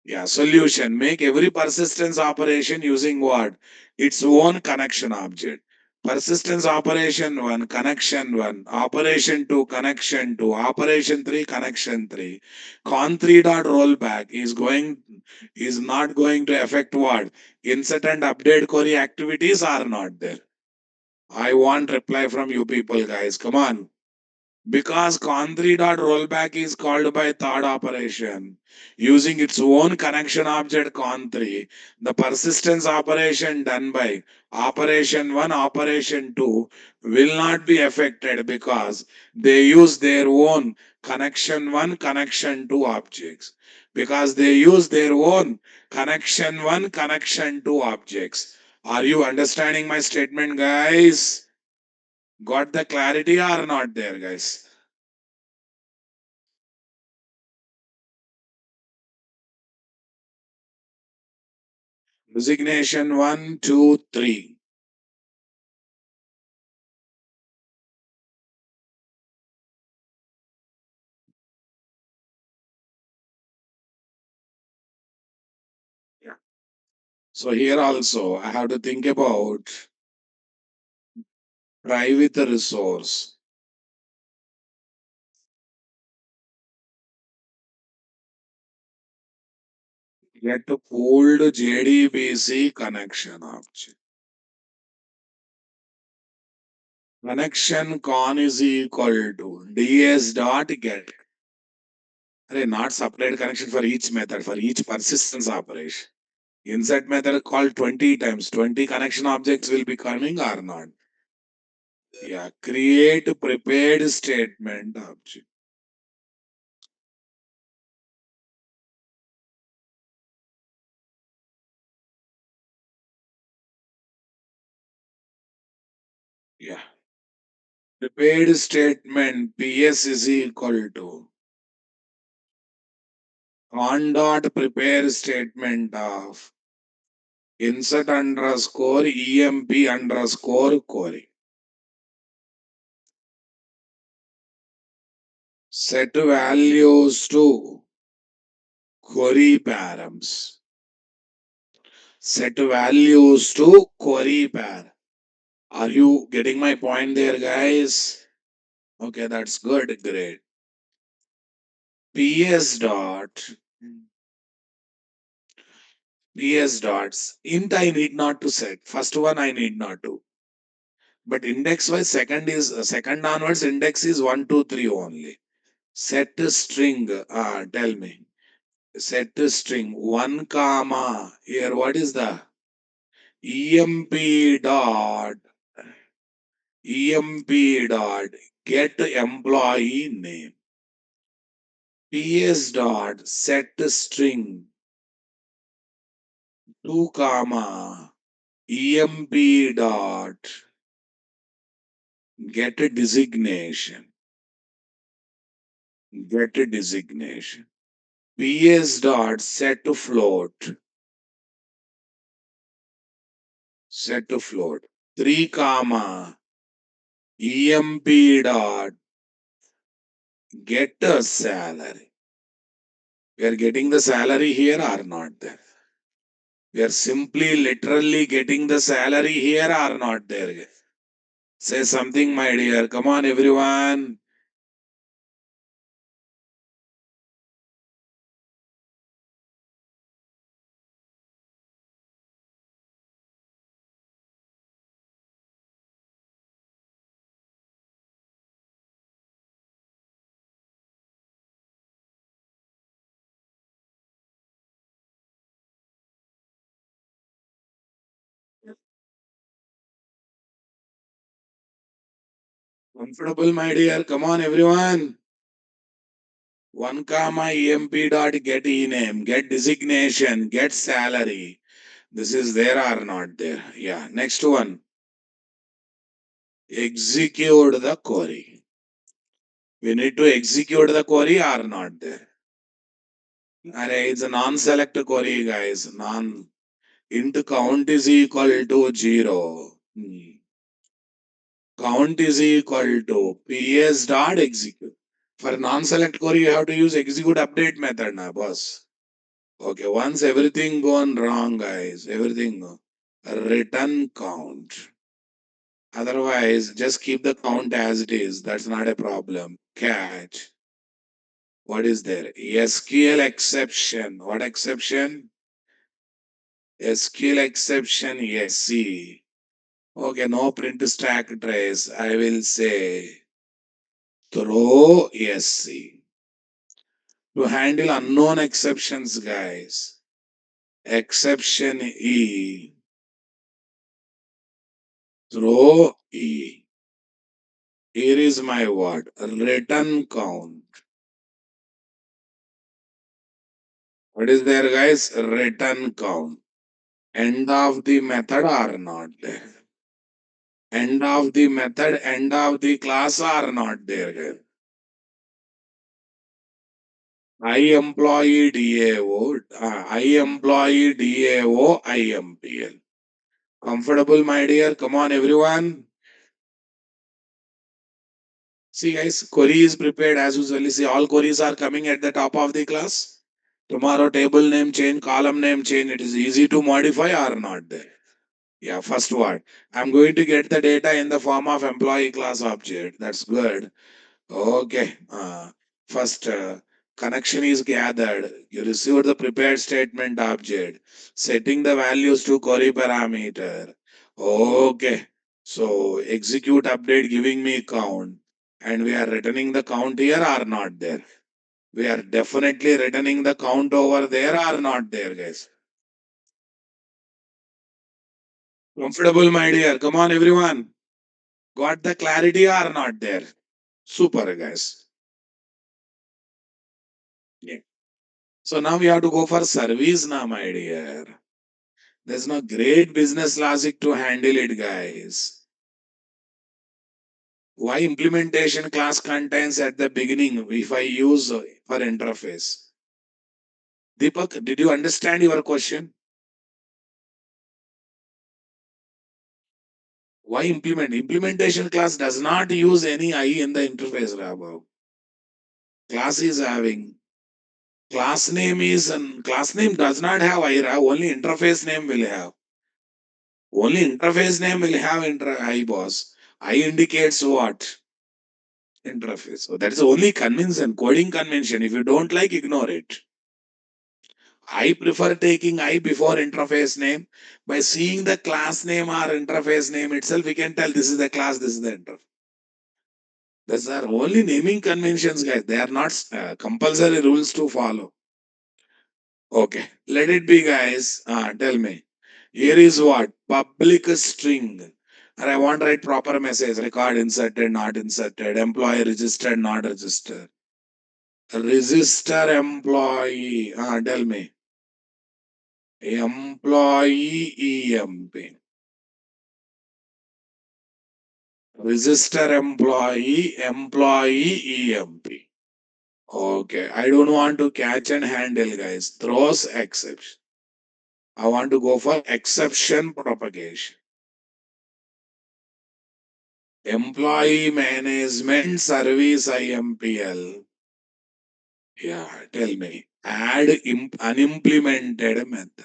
Yeah, solution. Make every persistence operation using what? Its own connection object. Persistence operation 1, connection 1, operation 2, connection 2, operation 3, connection 3. Con 3 dot rollback is not going to affect what? Insert and update query activities are not there. I want reply from you people, guys. Come on. Because con3 dot rollback is called by third operation using its own connection object con3, the persistence operation done by operation 1, operation 2 will not be affected because they use their own connection 1, connection 2 objects. Because they use their own connection 1, connection 2 objects. Are you understanding my statement, guys? Got the clarity or not there, guys? Resignation 1, 2, 3. Yeah. So here also I have to think about private resource. Get a pooled JDBC connection object. Connection con is equal to ds dot get. Not separate connection for each method, for each persistence operation. Insert method called 20 times. 20 connection objects will be coming or not. Yeah, create prepared statement object. Yeah. Prepared statement PS is equal to con dot prepare statement of insert underscore emp underscore query. Set values to query params. Set values to query par. Are you getting my point there, guys? Okay, that's good. Great. PS dot PS dots int I need not to set. First one I need not to. But index wise, second onwards, index is 1, 2, 3 only. Set string, tell me. Set string 1 comma. Here, what is the emp dot emp dot get employee name. PS dot set string 2 comma emp dot get a designation. Get a designation. PS dot set to float. Set to float. 3 comma emp dot get a salary. We are getting the salary here or not there? We are simply literally getting the salary here or not there? Say something, my dear. Come on, everyone. Comfortable, my dear. Come on, everyone. 1 comma emp dot get ename, get designation, get salary. This is there or not there? Yeah. Next one. Execute the query. We need to execute the query or not there? Array, it's a non-select query, guys. Non int count is equal to 0. Count is equal to ps dot execute. For non-select query, you have to use execute update method now, boss. Okay, once everything gone wrong, guys, everything return count. Otherwise, just keep the count as it is. That's not a problem. Catch. What is there? SQL exception. What exception? SQL exception. Yes. See. Okay, no print stack trace. I will say throw SC. To handle unknown exceptions, guys. Exception E. Throw E. Here is my word. Return count. What is there, guys? Return count. End of the method or not there? End of the method, end of the class are not there, guys. I employee DAO, I employee DAO, IMPL. Comfortable, my dear? Come on, everyone. See, guys, query is prepared as usually. See, all queries are coming at the top of the class. Tomorrow, table name change, column name change. It is easy to modify or not there. Yeah, first word. I'm going to get the data in the form of employee class object. That's good. Okay. First, connection is gathered. You received the prepared statement object, setting the values to query parameter. Okay. So execute update giving me count. And we are returning the count here or not there? We are definitely returning the count over there or not there, guys. Comfortable, my dear. Come on, everyone. Got the clarity or not there? Super, guys. Yeah. So now we have to go for service now, my dear. There's no great business logic to handle it, guys. Why implementation class contains at the beginning if I use for interface? Deepak, did you understand your question? Why implement? Implementation class does not use any I in the interface, Rabo. Class is having. Class name is, and class name does not have IRA, only interface name will have. Only interface name will have I boss. I indicates what? Interface. So that is only convention, coding convention. If you don't like, ignore it. I prefer taking I before interface name. By seeing the class name or interface name itself, we can tell this is the class, this is the interface. These are only naming conventions, guys. They are not compulsory rules to follow. Okay, let it be, guys. Tell me. Here is what? Public string. And I want to write proper message. Record inserted, not inserted. Employee registered, not registered. Register employee. Tell me. Employee EMP. Register employee, employee EMP. Okay, I don't want to catch and handle, guys. Throws exception. I want to go for exception propagation. Employee management service IMPL. Yeah, tell me. Add unimplemented method.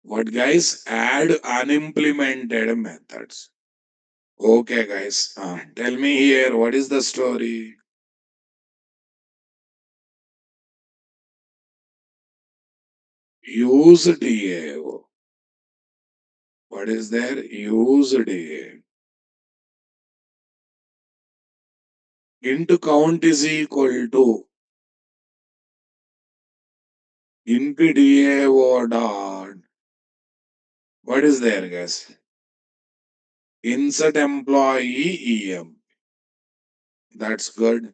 What, guys? Add unimplemented methods. Okay, guys. Tell me here, what is the story? Use DAO. What is there? Use DAO. Int count is equal to int DAO dot. What is there, guys? Insert employee EM. That's good.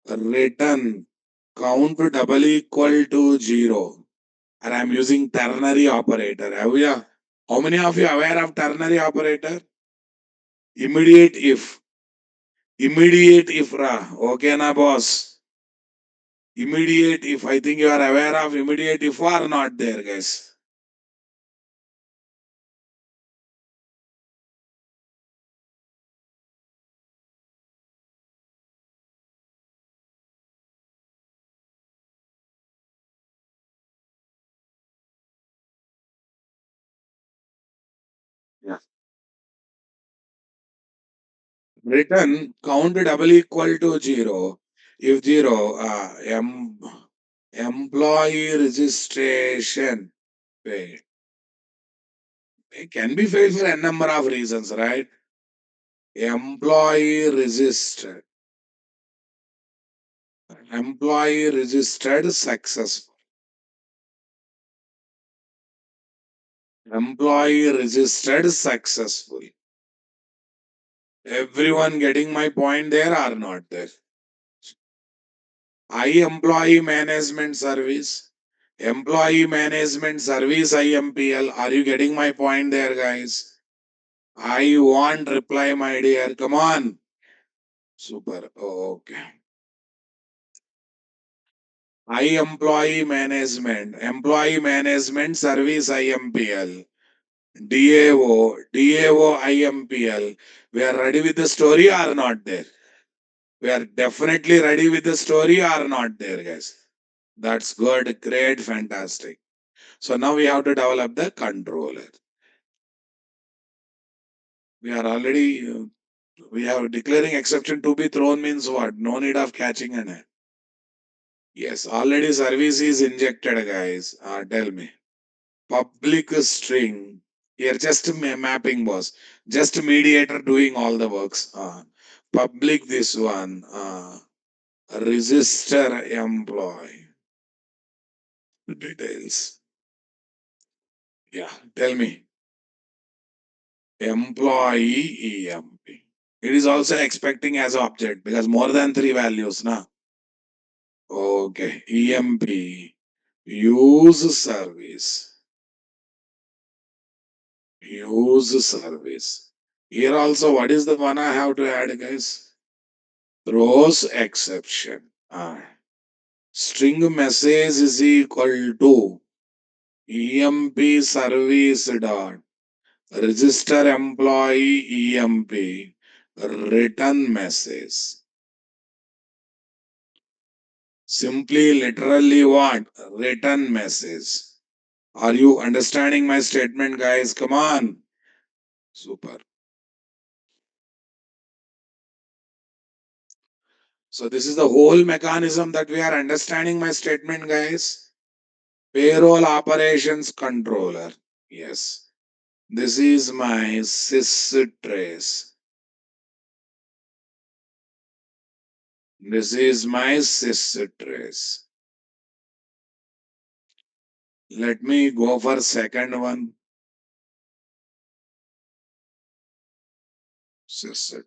Return count double equal to 0. And I'm using ternary operator. How many of you aware of ternary operator? Immediate if. Immediate if ra. Okay na boss. Immediate if. I think you are aware of immediate if or not there, guys. Yeah. Return count double equal to 0. If 0, employee registration failed. It can be failed for a number of reasons, right? Employee registered. Employee registered successful. Employee registered successful. Everyone getting my point there or not there? I employee management service. Employee management service IMPL. Are you getting my point there, guys? I want reply, my dear. Come on. Super. Okay. I employee management service IMPL. DAO IMPL. We are ready with the story or not there? We are definitely ready with the story or not there, guys? That's good, great, fantastic. So now we have to develop the controller. We are already, we have declaring exception to be thrown means what? No need of catching an eye. Yes, already service is injected, guys. Tell me. Public string. Here, just mapping boss. Just mediator doing all the works. Public this one. Register employee. Details. Yeah, tell me. Employee EMP. It is also expecting as object because more than three values, na? Okay. EMP. Use service. Use service. Here also, what is the one I have to add, guys? Throws exception. String message is equal to EMP service dot register employee EMP return message. Simply literally what? Return message. Are you understanding my statement, guys? Come on. Super. So this is the whole mechanism that we are understanding my statement, guys. Payroll operations controller. Yes. This is my sys trace. This is my sys trace. Let me go for second one. Sys.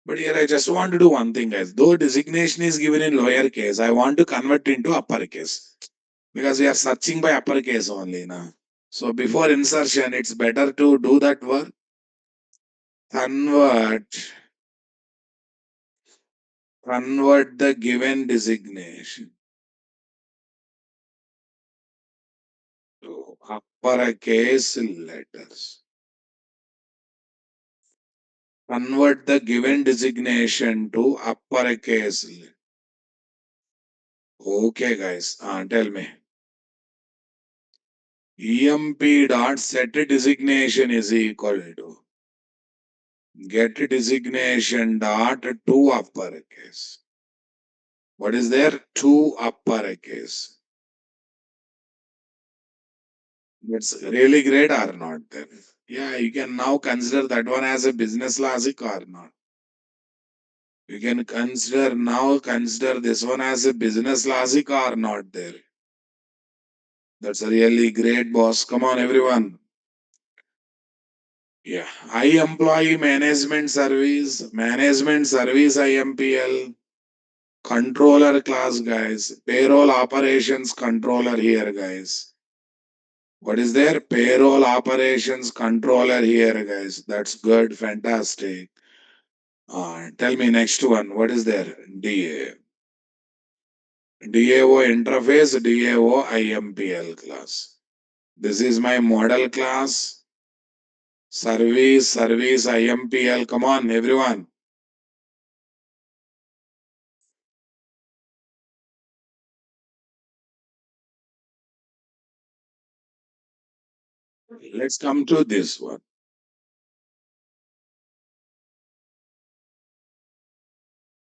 But here I just want to do one thing, guys. Though designation is given in lower case, I want to convert into uppercase because we are searching by uppercase only now. So before insertion, it's better to do that work. Convert the given designation to uppercase letters. Convert the given designation to uppercase. Okay, guys. Tell me. EMP dot set designation is equal to get designation dot to uppercase. What is there? To uppercase. It's really great or not then? Yeah, you can now consider that one as a business logic or not. You can consider this one as a business logic or not there. That's a really great boss. Come on, everyone. Yeah, I employee management service IMPL, controller class, guys, payroll operations controller here, guys. What is there? Payroll operations controller here, guys. That's good, fantastic. Tell me next one. What is there? DA. DAO interface, DAO IMPL class. This is my model class. Service IMPL. Come on, everyone. Let's come to this one.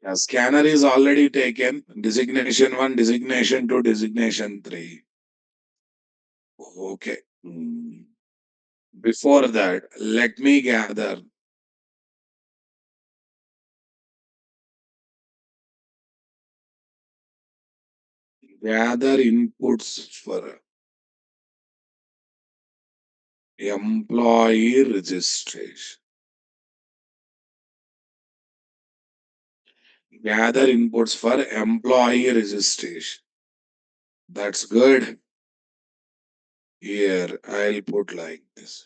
Yeah, scanner is already taken. Designation 1, designation 2, designation 3. Okay. Before that, let me gather inputs for employee registration. Gather inputs for employee registration. That's good. Here, I'll put like this.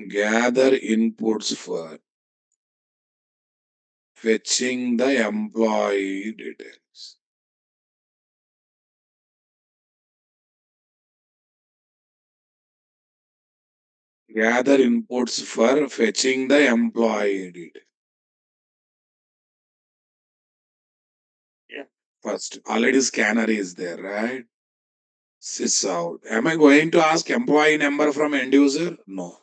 Gather inputs for fetching the employee details. Gather inputs for fetching the employee details. Yeah. First, already scanner is there, right? Sys out. Am I going to ask employee number from end user? No.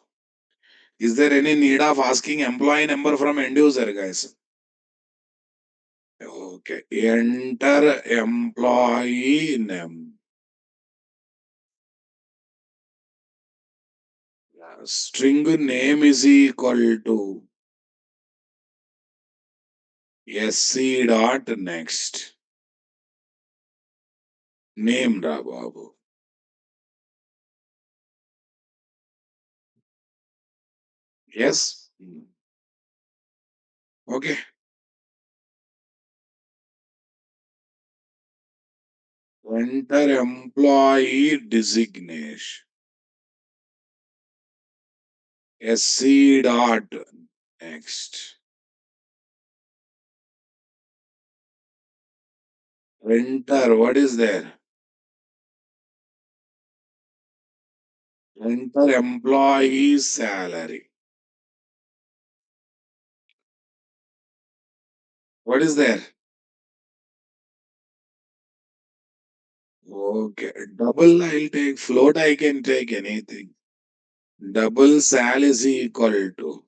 Is there any need of asking employee number from end user, guys? Okay. Enter employee name. String name is equal to sc dot next. Name ra babu. Yes. Okay. Enter employee designation. Sc dot next. Enter. What is there? Enter employee salary. What is there? Okay. Double I'll take. Float I can take anything. Double sal is equal to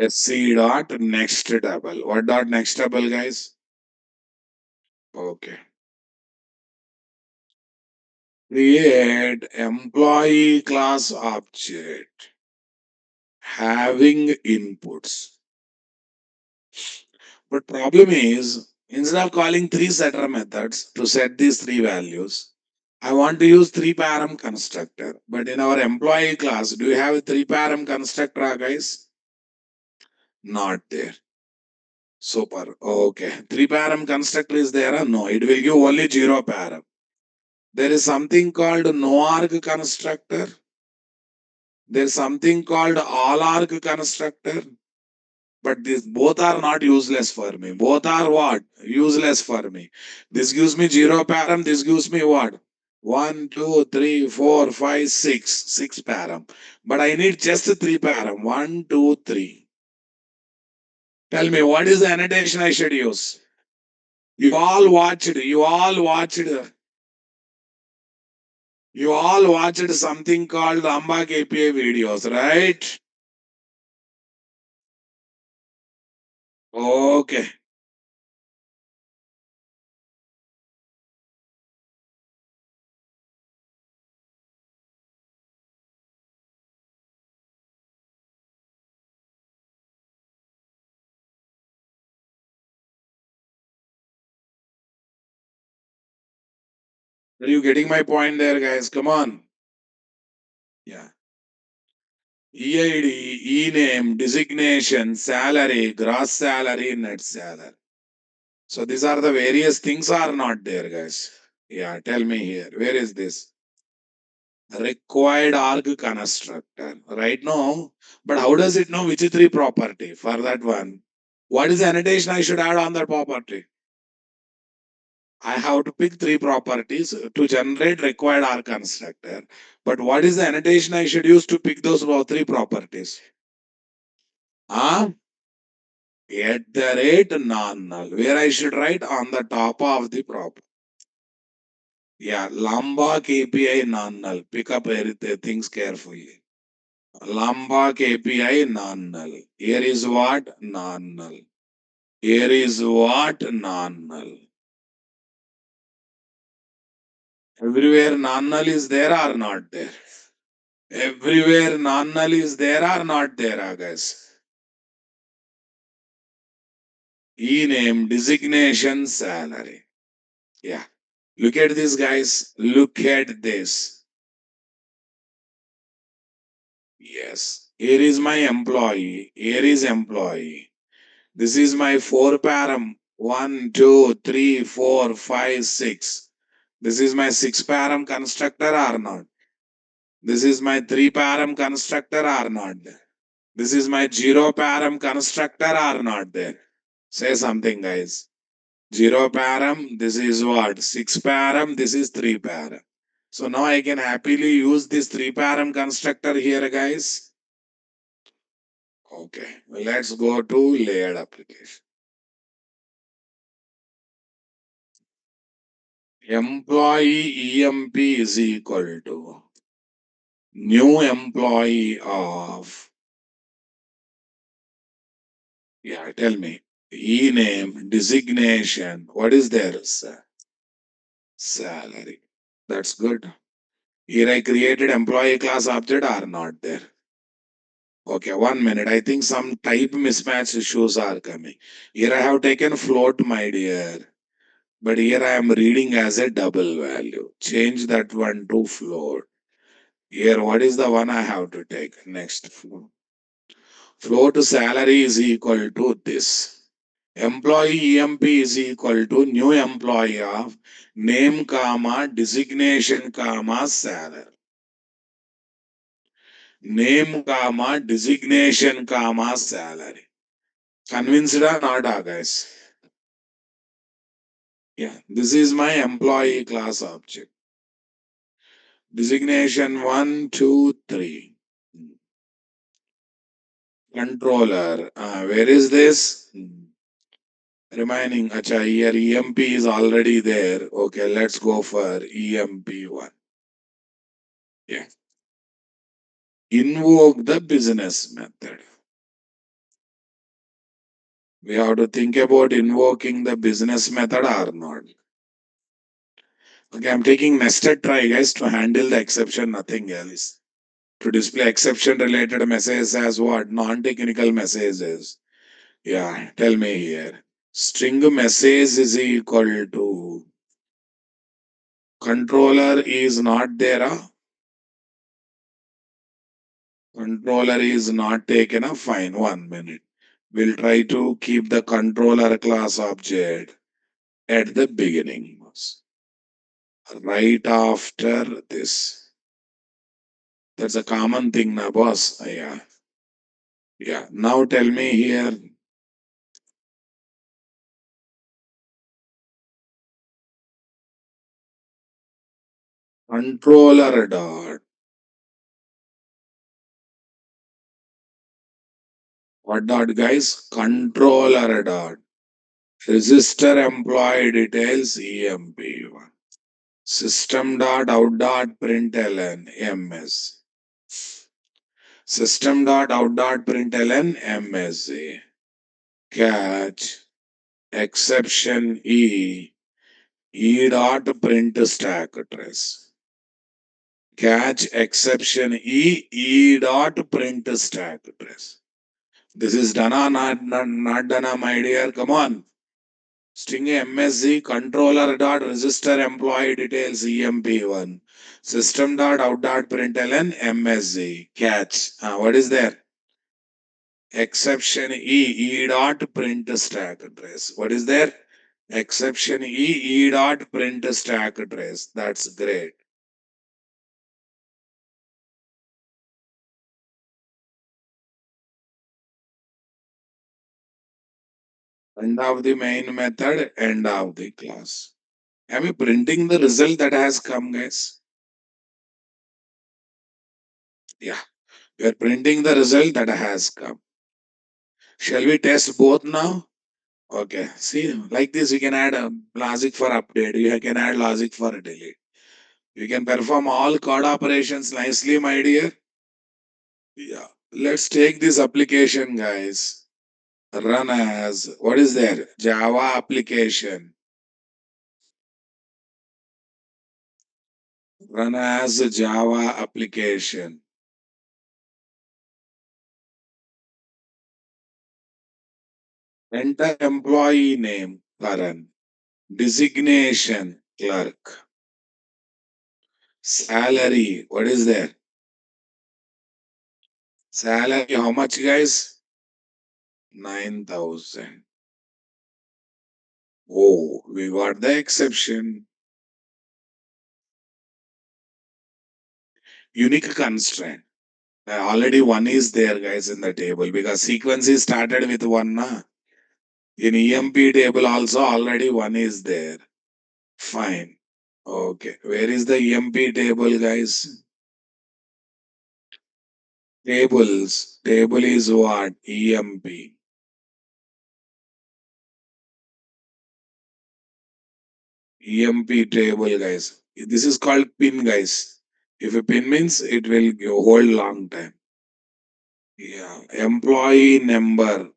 sc dot next double. What dot next double, guys? Okay. Create employee class object having inputs. But problem is, instead of calling three setter methods to set these three values, I want to use three param constructor. But in our employee class, do you have a three param constructor, guys? Not there. Super. Okay. Three param constructor is there? No, it will give only zero param. There is something called no arg constructor. There is something called all arg constructor. But these both are not useless for me. Both are what? Useless for me. This gives me zero param. This gives me what? 1, 2, 3, 4, 5, 6. 6 param. But I need just three param. 1, 2, 3. Tell me, what is the annotation I should use? You all watched something called Amba KPI videos, right? Okay. Are you getting my point there, guys? Come on. Yeah. EID, e-name, designation, salary, gross salary, net salary. So these are the various things are not there, guys. Yeah, tell me here. Where is this? Required arg constructor. Right now, but how does it know which three property for that one? What is the annotation I should add on that property? I have to pick three properties to generate required R constructor. But what is the annotation I should use to pick those three properties? Ah, at the rate non-null, where I should write on the top of the prop. Yeah, Lombok API non-null. Pick up everything, things carefully. Lombok API non-null. Here is what? Non-null. Here is what? Non-null. Everywhere non-null is there or not there? Everywhere non-null is there or not there, guys? E-name, designation, salary. Yeah. Look at this, guys. Look at this. Yes. Here is my employee. Here is employee. This is my four param. 1, 2, 3, 4, 5, 6. This is my six param constructor or not? This is my three param constructor or not? This is my zero param constructor or not there? Say something, guys. Zero param, this is what? Six param, this is three param. So now I can happily use this three param constructor here, guys. Okay, let's go to layered application. Employee EMP is equal to new employee of, yeah, tell me, E name, designation, what is there? Salary. That's good. Here I created employee class object or not there. Okay, 1 minute. I think some type mismatch issues are coming. Here I have taken float, my dear. But here I am reading as a double value. Change that one to float. Here, what is the one I have to take? Next. Float salary is equal to this. Employee EMP is equal to new employee of name, comma, designation, comma, salary. Name, comma, designation, comma, salary. Convinced or not, guys? Yeah, this is my employee class object. Designation 1, 2, 3. Controller. Where is this? Remaining. Acha, here EMP is already there. Okay, let's go for EMP1. Yeah. Invoke the business method. We have to think about invoking the business method or not. Okay, I'm taking nested try, guys, to handle the exception, nothing else. To display exception related messages as what? Non-technical messages. Yeah, tell me here. String message is equal to controller is not there. Controller is not taken up. Fine, 1 minute. We'll try to keep the controller class object at the beginning. Right after this. That's a common thing, na boss. Yeah. Yeah. Now tell me here. Controller dot. What dot, guys? Controller dot. Register employee details EMP1. System dot out dot println MS. System dot out dot println MSA. Catch exception E dot print stack trace. Catch exception E dot print stack trace. This is done or not done, my dear? Come on. String MSG controller dot register employee details EMP1. System dot out dot println MSG. Catch. What is there? Exception E dot print stack address. What is there? Exception E dot print stack address. That's great. End of the main method, end of the class. Am I printing the result that has come, guys? Yeah, we are printing the result that has come. Shall we test both now? Okay, see, like this, you can add a logic for update, you can add logic for delete. You can perform all code operations nicely, my dear. Yeah, let's take this application, guys. Run as what is there? Java application. Run as Java application. Enter employee name, Karan. Designation, clerk. Salary, what is there? Salary, how much, guys? 9,000. Oh, we got the exception. Unique constraint. Already one is there, guys, in the table because sequence is started with one. Na? In EMP table also already one is there. Fine. Okay. Where is the EMP table, guys? Tables. Table is what? EMP. EMP table, guys. This is called pin, guys. If a pin means it will hold long time. Yeah. Employee number.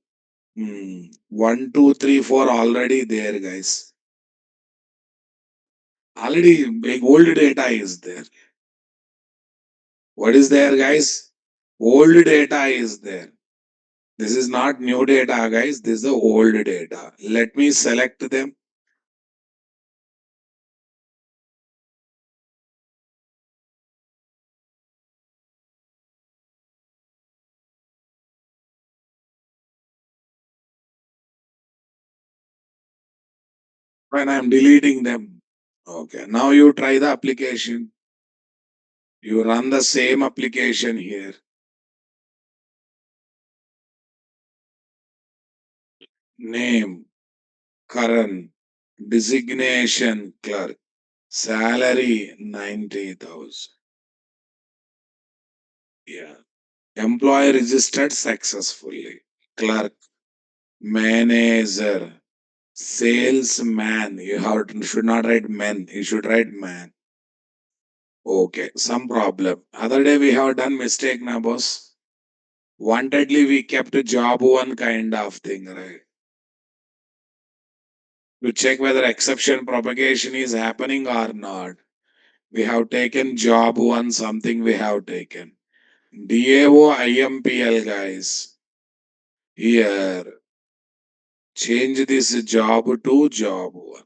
1, 2, 3, 4 already there, guys. Already big old data is there. What is there, guys? Old data is there. This is not new data, guys. This is the old data. Let me select them. When I'm deleting them. Okay. Now you try the application. You run the same application here. Name, Karan, designation, clerk, salary 90,000. Yeah. Employee registered successfully. Clerk, manager, salesman. Should not write men. You should write man. Okay, some problem. Other day we have done mistake, na boss. Wantedly we kept job one kind of thing, right? To check whether exception propagation is happening or not. We have taken job one something we have taken. DAO IMPL, guys. Here, change this job to job one.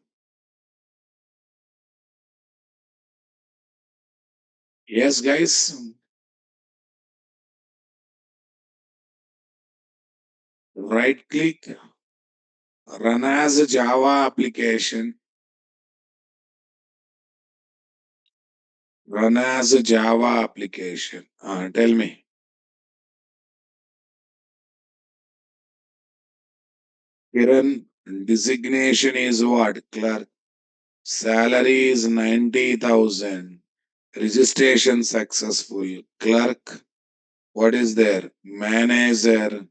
Yes, guys. Right click, run as a Java application. Run as a Java application. Tell me. Kiran, designation is what? Clerk. Salary is 90,000. Registration successful. Clerk. What is there? Manager.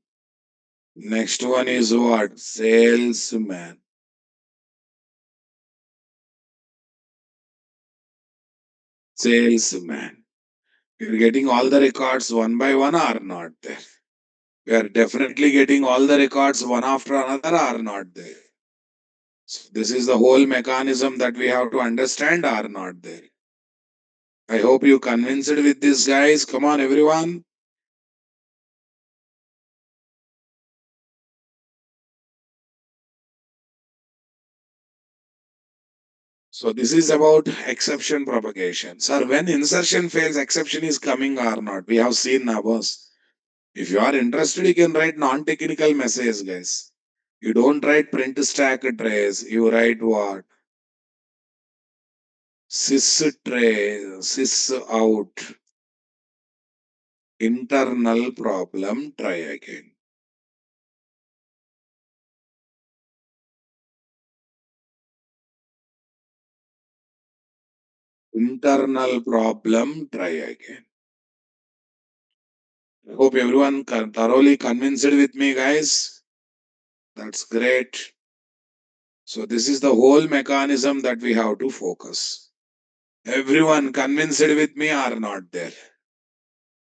Next one is what? Salesman. Salesman. You're getting all the records one by one or not there? We are definitely getting all the records one after another or not there? So this is the whole mechanism that we have to understand or not there? I hope you convinced with this, guys. Come on, everyone. So this is about exception propagation. Sir, when insertion fails, exception is coming or not? We have seen now, boss. If you are interested, you can write non-technical message, guys. You don't write print stack trace. You write what? Sys trace, sys out, internal problem, try again. Internal problem, try again. I hope everyone thoroughly convinced with me, guys. That's great. So this is the whole mechanism that we have to focus. Everyone convinced with me or not there?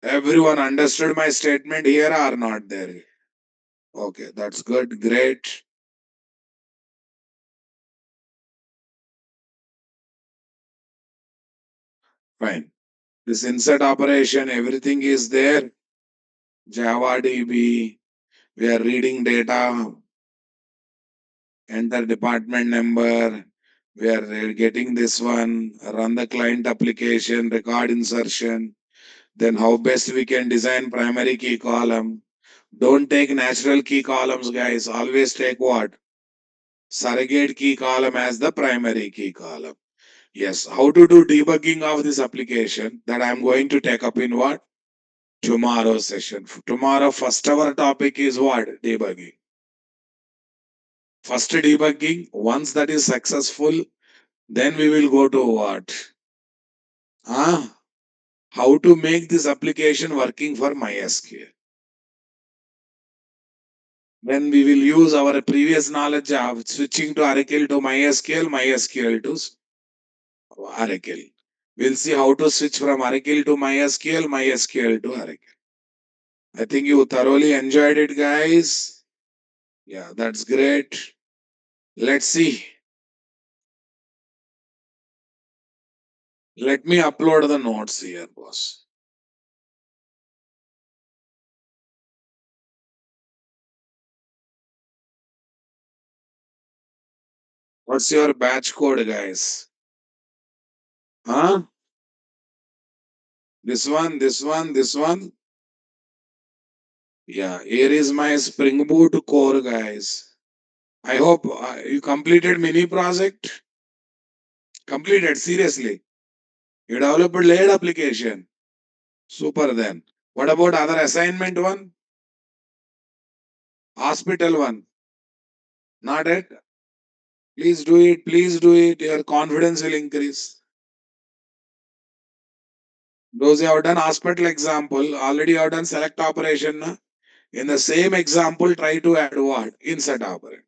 Everyone understood my statement here or not there? Okay, that's good, great. Fine. This insert operation, everything is there. Java DB, we are reading data, enter department number, we are getting this one, run the client application, record insertion, then how best we can design primary key column. Don't take natural key columns, guys. Always take what? Surrogate key column as the primary key column. Yes, how to do debugging of this application that I'm going to take up in what? Tomorrow's session. Tomorrow, first our topic is what? Debugging. First debugging, once that is successful, then we will go to what? Ah, how to make this application working for MySQL. Then we will use our previous knowledge of switching to Oracle to MySQL, MySQL to Oracle. We'll see how to switch from Oracle to MySQL, MySQL to Oracle. I think you thoroughly enjoyed it, guys. Yeah, that's great. Let's see. Let me upload the notes here, boss. What's your batch code, guys? Huh? This one, this one, this one. Yeah, here is my Spring Boot core, guys. I hope you completed mini project. Completed, seriously. You developed laid application. Super then. What about other assignment one? Hospital one? Not it? Please do it. Please do it. Your confidence will increase. Those you have done hospital example, already you have done select operation. Na? In the same example, try to add what? Insert operation.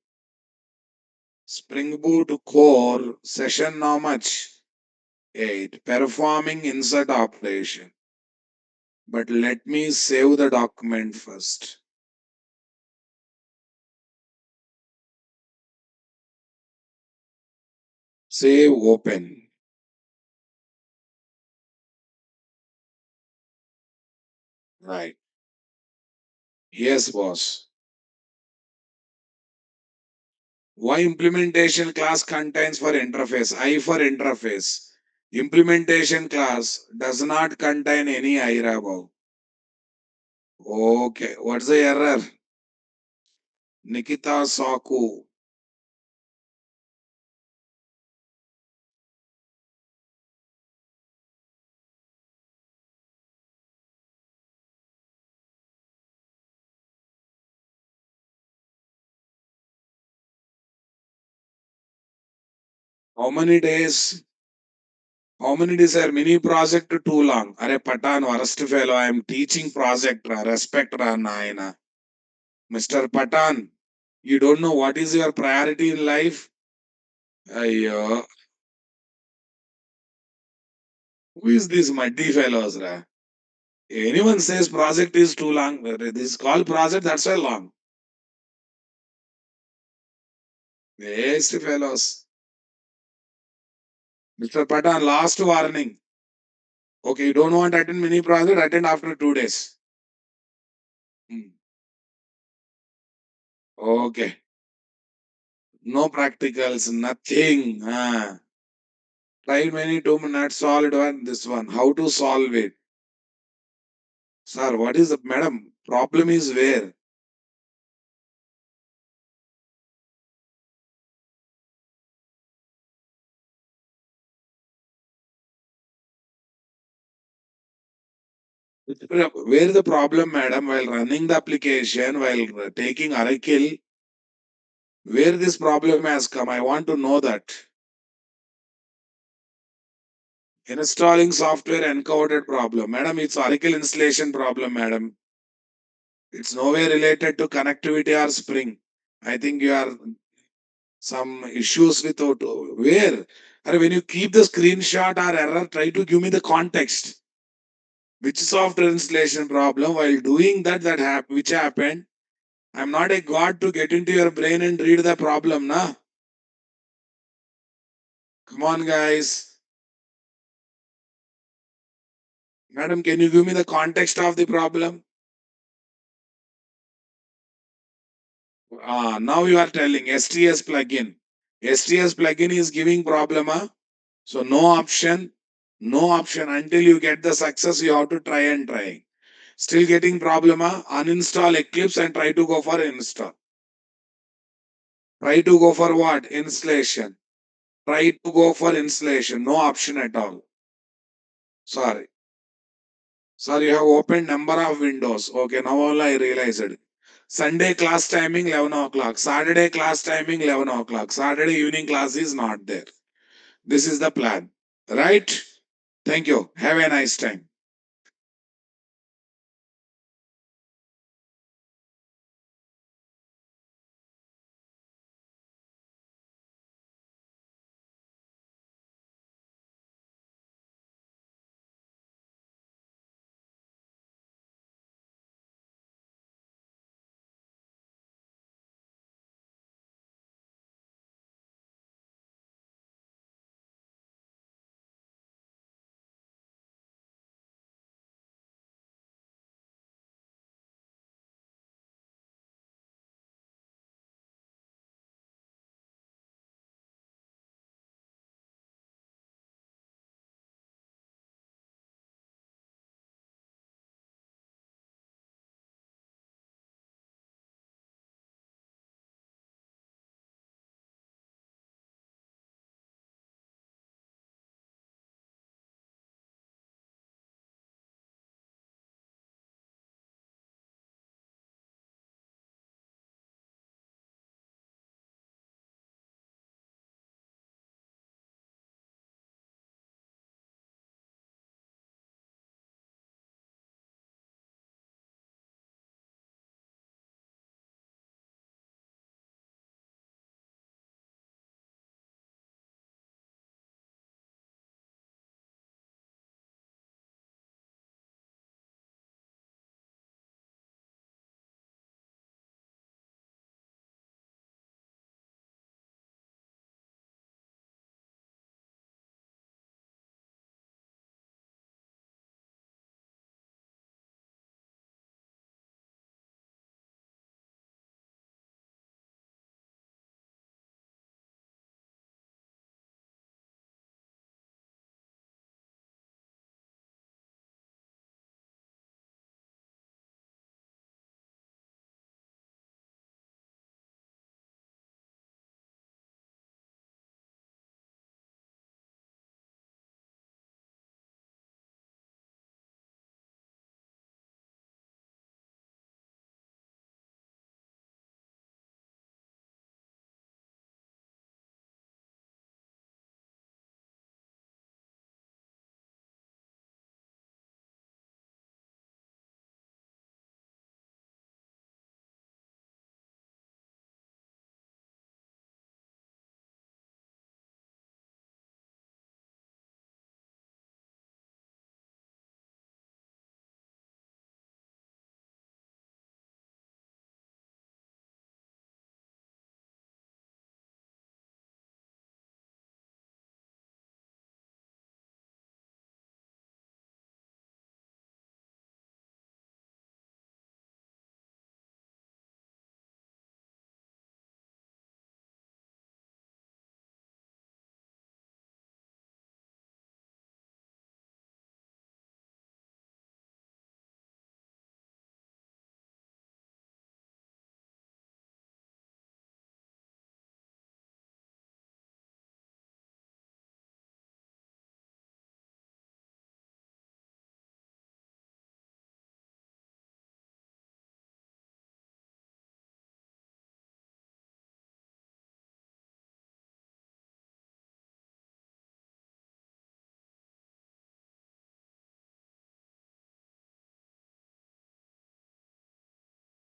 Spring Boot core session how much? 8. Performing insert operation. But let me save the document first. Save open. Right. Yes, boss. Why implementation class contains for interface? I for interface. Implementation class does not contain any IRA above. Okay. What's the error? Nikita Saku. How many days? How many days are mini project too long? Are Patan worst fellow. I am teaching project. Respect ra naina. Mr. Patan, you don't know what is your priority in life? Ayyo. Who is this muddy fellows? Ra? Anyone says project is too long, this is called project, that's why long. Waste fellows. Mr. Patan, last warning. Okay, you don't want to attend mini project, attend after 2 days. Hmm. Okay. No practicals, nothing. Ah. Tried many 2 minutes, solved one, this one. How to solve it? Sir, what is the madam? Problem is where? Where the problem, madam, while running the application, while taking Oracle, where this problem has come? I want to know that. Installing software encoded problem. Madam, it's Oracle installation problem, madam. It's nowhere related to connectivity or Spring. I think you are some issues with where? Or when you keep the screenshot or error, try to give me the context. Which software installation problem? While doing that, which happened? I'm not a god to get into your brain and read the problem, na? Come on, guys. Madam, can you give me the context of the problem? Now you are telling STS plugin. STS plugin is giving problem, huh? So no option, no option until you get the success. You have to try and try. Still getting problem, huh? Uninstall Eclipse and try to go for install. Try to go for what? Installation. Try to go for installation. No option at all. Sorry. Sorry, you have opened number of windows. Okay, now all I realized. Sunday class timing 11 o'clock. Saturday class timing 11 o'clock. Saturday evening class is not there. This is the plan. Right? Thank you. Have a nice time.